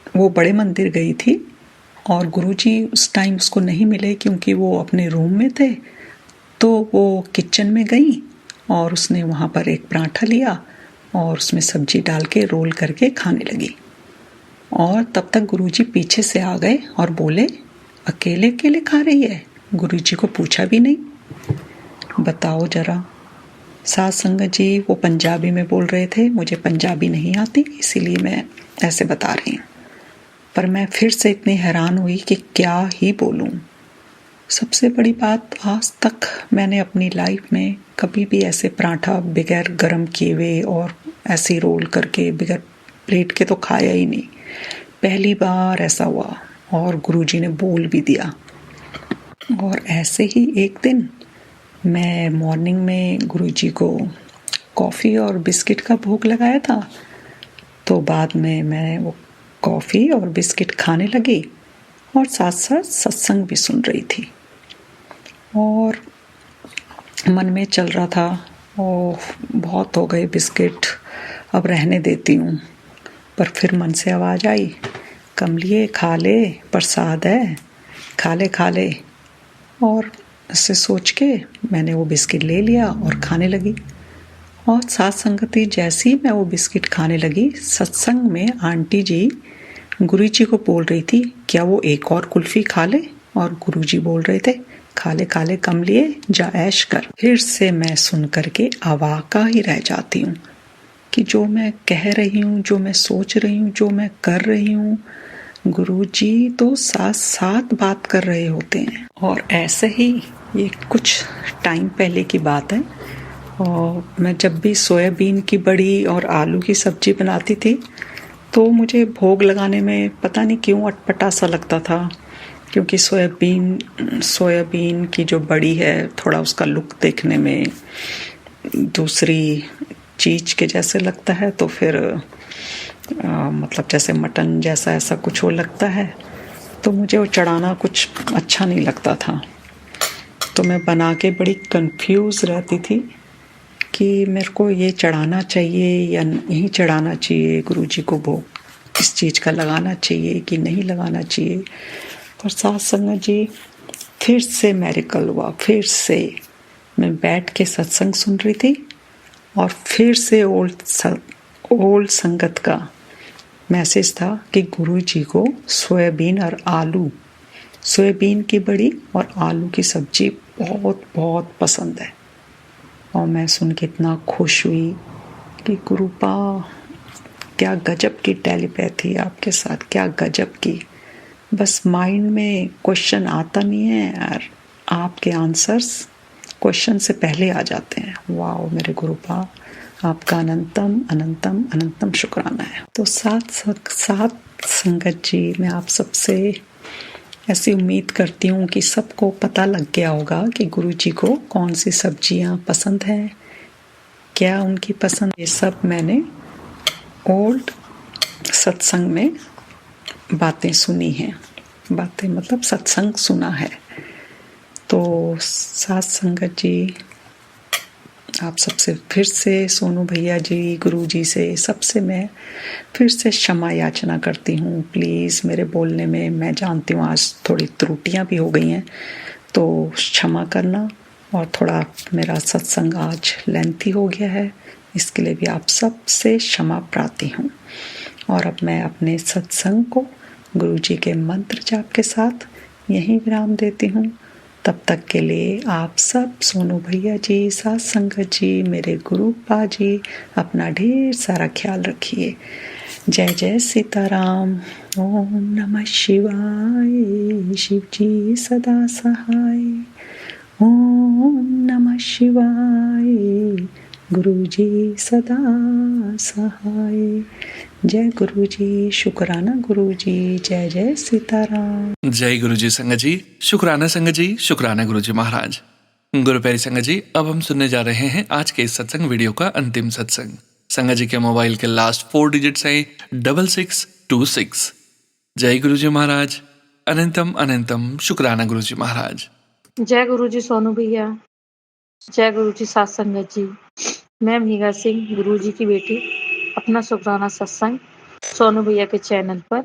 वो बड़े मंदिर गई थी, और गुरुजी उस टाइम उसको नहीं मिले क्योंकि वो अपने रूम में थे। तो वो किचन में गई और उसने वहाँ पर एक पराठा लिया और उसमें सब्जी डाल के रोल करके खाने लगी। और तब तक गुरुजी पीछे से आ गए और बोले, अकेले अकेले खा रही है? गुरुजी को पूछा भी नहीं। बताओ जरा। साथ संगत जी, वो पंजाबी में बोल रहे थे, मुझे पंजाबी नहीं आती, इसीलिए मैं ऐसे बता रही हूँ। पर मैं फिर से इतनी हैरान हुई कि क्या ही बोलूँ। सबसे बड़ी बात, आज तक मैंने अपनी लाइफ में कभी भी ऐसे पराठा बगैर गरम किए हुए और ऐसे रोल करके बगैर प्लेट के तो खाया ही नहीं। पहली बार ऐसा हुआ, और गुरुजी ने बोल भी दिया। और ऐसे ही एक दिन मैं मॉर्निंग में गुरुजी को कॉफ़ी और बिस्किट का भोग लगाया था, तो बाद में मैं वो कॉफ़ी और बिस्किट खाने लगी और साथ साथ सत्संग भी सुन रही थी। और मन में चल रहा था, ओह बहुत हो गए बिस्किट, अब रहने देती हूँ। पर फिर मन से आवाज़ आई, कमलिए खा ले, प्रसाद है, खा ले। और ऐसे सोच के मैंने वो बिस्किट ले लिया और खाने लगी। और साथ संगति जैसी मैं वो बिस्किट खाने लगी, सत्संग में आंटी जी गुरुजी को बोल रही थी, क्या वो एक और कुल्फी खा ले? और गुरुजी बोल रहे थे, खा ले कमलिए, जा ऐश कर। फिर से मैं सुन करके अवाका ही रह जाती हूँ कि जो मैं कह रही हूँ, जो मैं सोच रही हूँ, जो मैं कर रही हूँ, गुरुजी तो साथ साथ बात कर रहे होते हैं। और ऐसे ही ये कुछ टाइम पहले की बात है, और मैं जब भी सोयाबीन की बड़ी और आलू की सब्जी बनाती थी तो मुझे भोग लगाने में पता नहीं क्यों अटपटा सा लगता था, क्योंकि सोयाबीन की जो बड़ी है थोड़ा उसका लुक देखने में दूसरी चीज़ के जैसे लगता है, तो फिर मतलब जैसे मटन जैसा ऐसा कुछ वो लगता है, तो मुझे वो चढ़ाना कुछ अच्छा नहीं लगता था। तो मैं बना के बड़ी कंफ्यूज रहती थी कि मेरे को ये चढ़ाना चाहिए या नहीं चढ़ाना चाहिए, गुरुजी को भोग इस चीज़ का लगाना चाहिए कि नहीं लगाना चाहिए। पर साथ संगत जी फिर से मेरिकल हुआ, फिर से मैं बैठ के सत्संग सुन रही थी और फिर से ओल्ड संगत का मैसेज था कि गुरुजी को सोयाबीन की बड़ी और आलू की सब्जी बहुत बहुत पसंद है। और मैं सुन के इतना खुश हुई कि गुरुपा क्या गजब की टेलीपैथी आपके साथ, क्या गजब की। बस माइंड में क्वेश्चन आता नहीं है और आपके आंसर्स क्वेश्चन से पहले आ जाते हैं। वाह मेरे गुरुपा, आपका अनंतम अनंतम अनंतम शुक्राना है। तो साथ संगत जी, मैं आप सबसे ऐसी उम्मीद करती हूँ कि सबको पता लग गया होगा कि गुरुजी को कौन सी सब्जियाँ पसंद हैं, क्या उनकी पसंद। ये सब मैंने ओल्ड सत्संग में बातें सुनी हैं, बातें मतलब सत्संग सुना है। तो साथ संगत जी, आप सबसे फिर से, सोनू भैया जी, गुरुजी से, सबसे मैं फिर से क्षमा याचना करती हूँ। प्लीज़ मेरे बोलने में, मैं जानती हूँ आज थोड़ी त्रुटियाँ भी हो गई हैं, तो क्षमा करना। और थोड़ा मेरा सत्संग आज लेंथी हो गया है, इसके लिए भी आप सब से क्षमा प्रार्थी हूँ। और अब मैं अपने सत्संग को गुरुजी के मंत्र जाप के साथ यहीं विराम देती हूँ। तब तक के लिए आप सब, सोनू भैया जी, साथ संगत जी, मेरे गुरुपा जी, अपना ढेर सारा ख्याल रखिए। जय जय सीताराम। ओम नमः शिवाय, शिव जी सदा सहाय। ओम नमः शिवाय, गुरु जी सदा सहाय। जय गुरु जी, शुक्राना गुरु जी, जय जय सीताराम। जय गुरु जी संगत जी, शुक्राना संगत जी, शुक्राना गुरु जी महाराज। गुरु प्यारी संगत जी, अब हम सुनने जा रहे हैं आज के इस सत्संग वीडियो का अंतिम सत्संग। संगत जी के मोबाइल के लास्ट 4 डिजिट्स हैं 6626। जय गुरु जी महाराज, अनंतम अनंतम शुक्राना गुरु जी महाराज। जय गुरु जी सोनू भैया, जय गुरु जी सात संगत जी। मैं भीगा सिंह, गुरु जी की बेटी, अपना शुक्राना सत्संग सोनू भैया के चैनल पर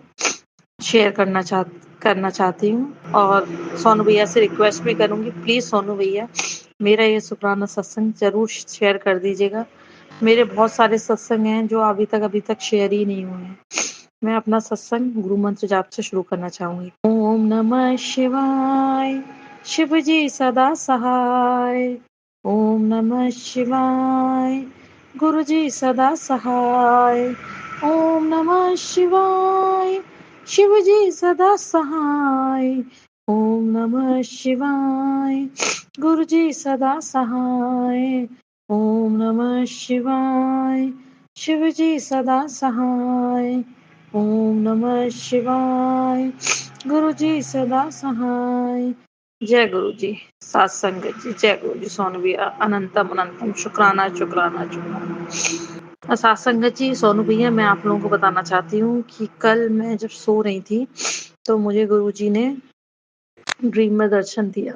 शेयर करना चाहती हूँ और सोनू भैया से रिक्वेस्ट भी करूँगी, प्लीज़ सोनू भैया मेरा ये शुक्राना सत्संग ज़रूर शेयर कर दीजिएगा। मेरे बहुत सारे सत्संग हैं जो अभी तक शेयर ही नहीं हुए हैं। मैं अपना सत्संग गुरु मंत्र जाप से शुरू करना चाहूँगी। ओम नमः शिवाय, शिव जी सदा सहाय। ओम नमः शिवाय, गुरु जी सदा सहाय। ओम नमः शिवाय, शिव जी सदा सहाय। ओम नमः शिवाय, गुरु जी सदा सहाय। ओम नमः शिवाय, शिव जी सदा सहाय। ओम नमः शिवाय, गुरु जी सदा सहाय। जय गुरु जी, सात संगत जी, जय गुरु जी, सोनू भैया, अनंतम अनंतम शुक्राना शुक्राना शुक्राना। सात संगत जी, सोनू भैया, मैं आप लोगों को बताना चाहती हूँ कि कल मैं जब सो रही थी तो मुझे गुरु जी ने ड्रीम में दर्शन दिया।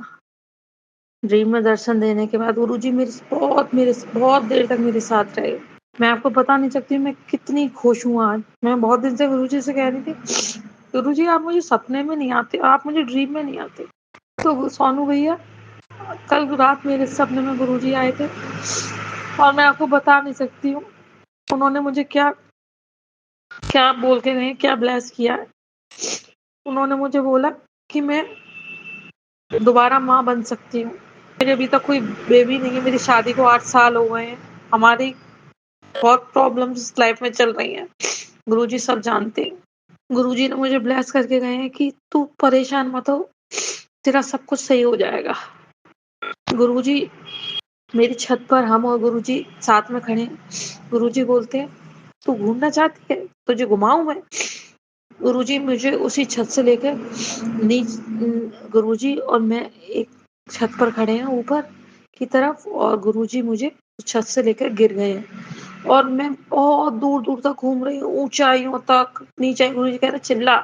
ड्रीम में दर्शन देने के बाद गुरु जी बहुत देर तक मेरे साथ रहे। मैं आपको बता नहीं सकती मैं कितनी खुश हूँ आज। मैं बहुत दिन से गुरुजी से कह रही थी, गुरुजी आप मुझे सपने में नहीं आते, आप मुझे ड्रीम में नहीं आते। तो सोनू भैया कल रात मेरे सपने में गुरुजी आए थे और मैं आपको बता नहीं सकती हूँ उन्होंने मुझे क्या क्या बोल के गए, क्या ब्लेस किया है। उन्होंने मुझे बोला कि मैं दोबारा माँ बन सकती हूँ। मेरे अभी तक कोई बेबी नहीं है, मेरी शादी को 8 साल हो गए हैं। हमारी बहुत प्रॉब्लम्स लाइफ में चल रही हैं, गुरुजी सब जानते हैं। गुरुजी ने मुझे ब्लेस करके गए हैं कि तू परेशान मत हो, तेरा सब कुछ सही हो जाएगा। गुरुजी मेरी छत पर हम और गुरुजी साथ में खड़े हैं। गुरुजी बोलते हैं तू घूमना चाहती है, तुझे घुमाऊं मैं। गुरुजी मुझे उसी छत से लेकर गुरुजी और मैं एक छत पर खड़े हैं ऊपर की तरफ और गुरुजी मुझे छत से लेकर गिर गए हैं और मैं बहुत दूर दूर तक घूम रही हूँ, ऊंचाइयों तक। नीचे गुरुजी कह रहे चिल्ला,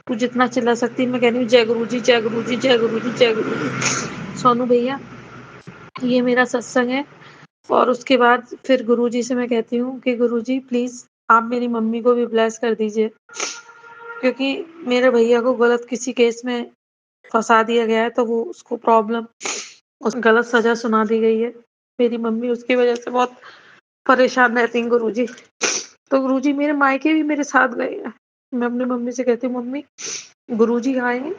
तू जितना चिल्ला सकती है। मैं कह रही हूँ जय गुरुजी, जय गुरुजी, जय गुरुजी, जय गुरुजी। सोनू भैया ये मेरा सत्संग है। और उसके बाद फिर गुरुजी से मैं कहती हूँ कि गुरुजी प्लीज आप मेरी मम्मी को भी ब्लेस कर दीजिए, क्योंकि मेरे भैया को गलत किसी केस में फंसा दिया गया है, तो वो उसको प्रॉब्लम, उस गलत सजा सुना दी गई है। मेरी मम्मी उसकी वजह से बहुत परेशान रहती हैं गुरुजी। तो गुरुजी मेरे मायके भी मेरे साथ गए हैं। मैं अपनी मम्मी से कहती हूँ मम्मी गुरुजी आए हैं,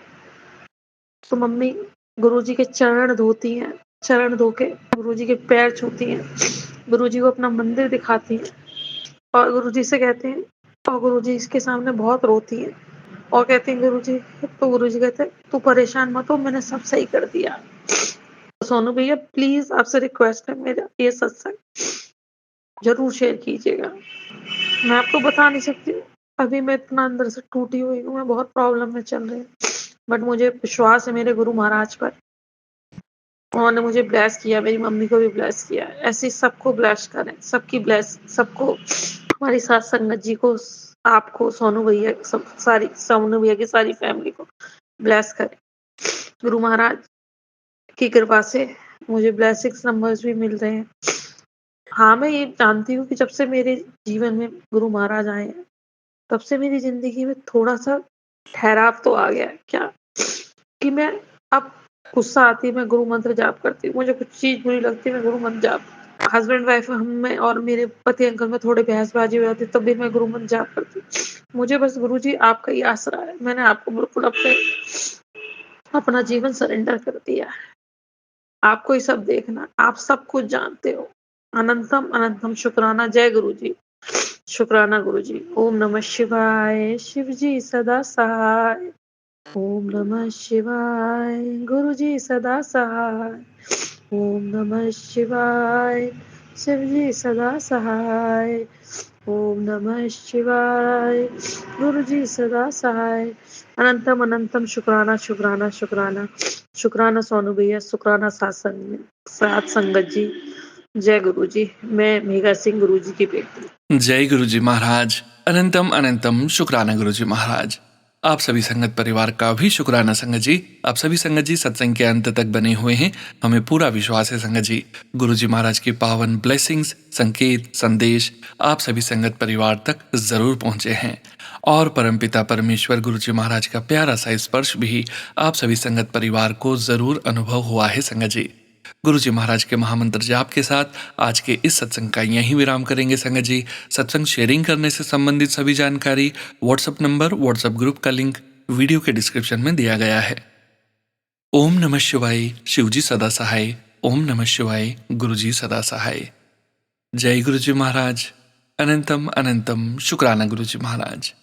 तो मम्मी गुरुजी के चरण धोती हैं, चरण धो के गुरुजी के पैर छूती हैं, गुरुजी को अपना मंदिर दिखाती हैं और गुरुजी से कहते हैं, और गुरुजी इसके सामने बहुत रोती हैं और कहती हैं गुरुजी, तो गुरुजी कहते हैं तू परेशान मत हो, मैंने सब सही कर दिया। तो सोनू भैया प्लीज आपसे रिक्वेस्ट है, मेरा ये सत्संग जरूर शेयर कीजिएगा। मैं आपको बता नहीं सकती हूँ, अभी मैं इतना अंदर से टूटी हुई हूँ, मैं बहुत प्रॉब्लम में चल रही हूँ, बट मुझे विश्वास है मेरे गुरु महाराज पर। उन्होंने मुझे ब्लेस किया, मेरी मम्मी को भी ब्लेस किया। ऐसे ही सबको ब्लेस करें, सबकी ब्लेस, सबको, हमारी साथ संगत जी को, आपको, सोनू भैया, सब सारी सोनू भैया की सारी फैमिली को ब्लेस करें। गुरु महाराज की कृपा से मुझे ब्लेसिंग्स नंबर्स भी मिल रहे हैं। हाँ, मैं ये जानती हूँ कि जब से मेरे जीवन में गुरु महाराज आए हैं, तब से मेरी जिंदगी में थोड़ा सा ठहराव तो आ गया है। क्या कि मैं अब गुस्सा आती है, मैं गुरु मंत्र जाप करती हूँ। मुझे कुछ चीज बुरी लगती है, मैं गुरु मंत्र जाप, हस्बैंड वाइफ हम में और मेरे पति अंकल में थोड़े बहसबाजी हो जाती, तब भी मैं गुरु मंत्र जाप करती हूँ। मुझे बस गुरुजी आपका ही आसरा है। मैंने आपको बिल्कुल अपना जीवन सरेंडर कर दिया है। आपको ही सब देखना, आप सब कुछ जानते हो। अनंतम अनंतम शुक्राना। जय गुरुजी, शुक्राना गुरुजी। ओम नमः शिवाय, शिव जी सदा सहाय। ओम नमः शिवाय, गुरुजी सदा सहाय। ओम नमः शिवाय, शिव जी सदा सहाय। ओम नमः शिवाय, गुरुजी सदा सहाय। अनंतम अनंतम शुक्राना शुक्राना शुक्राना। शुक्राना सोनू भैया, शुक्राना साथ संगत जी। जय गुरुजी। मैं मेघा सिंह, गुरुजी की बेटी। जय गुरुजी महाराज। अनंतम अनंतम शुक्राना गुरुजी महाराज। आप सभी संगत परिवार का भी शुक्राना संगत जी। आप सभी संगत जी सत्संग के अंत तक बने हुए हैं, हमें पूरा विश्वास है संगत जी गुरुजी महाराज की पावन ब्लेसिंग्स, संकेत, संदेश आप सभी संगत परिवार तक जरूर पहुंचे हैं और परमपिता परमेश्वर गुरुजी महाराज का प्यारा सा स्पर्श भी आप सभी संगत परिवार को जरूर अनुभव हुआ है संगत जी। गुरुजी महाराज के महामंत्र जाप के साथ आज के इस सत्संग का यहीं विराम करेंगे संगत जी। सत्संग शेयरिंग करने से संबंधित सभी जानकारी, व्हाट्सएप नंबर, व्हाट्सएप ग्रुप का लिंक वीडियो के डिस्क्रिप्शन में दिया गया है। ओम नमः शिवाय, शिवजी सदा सहाय। ओम नमः शिवाय, गुरुजी सदा सहाय। जय गुरुजी महाराज। अनंतम अनंतम शुक्राना गुरुजी महाराज।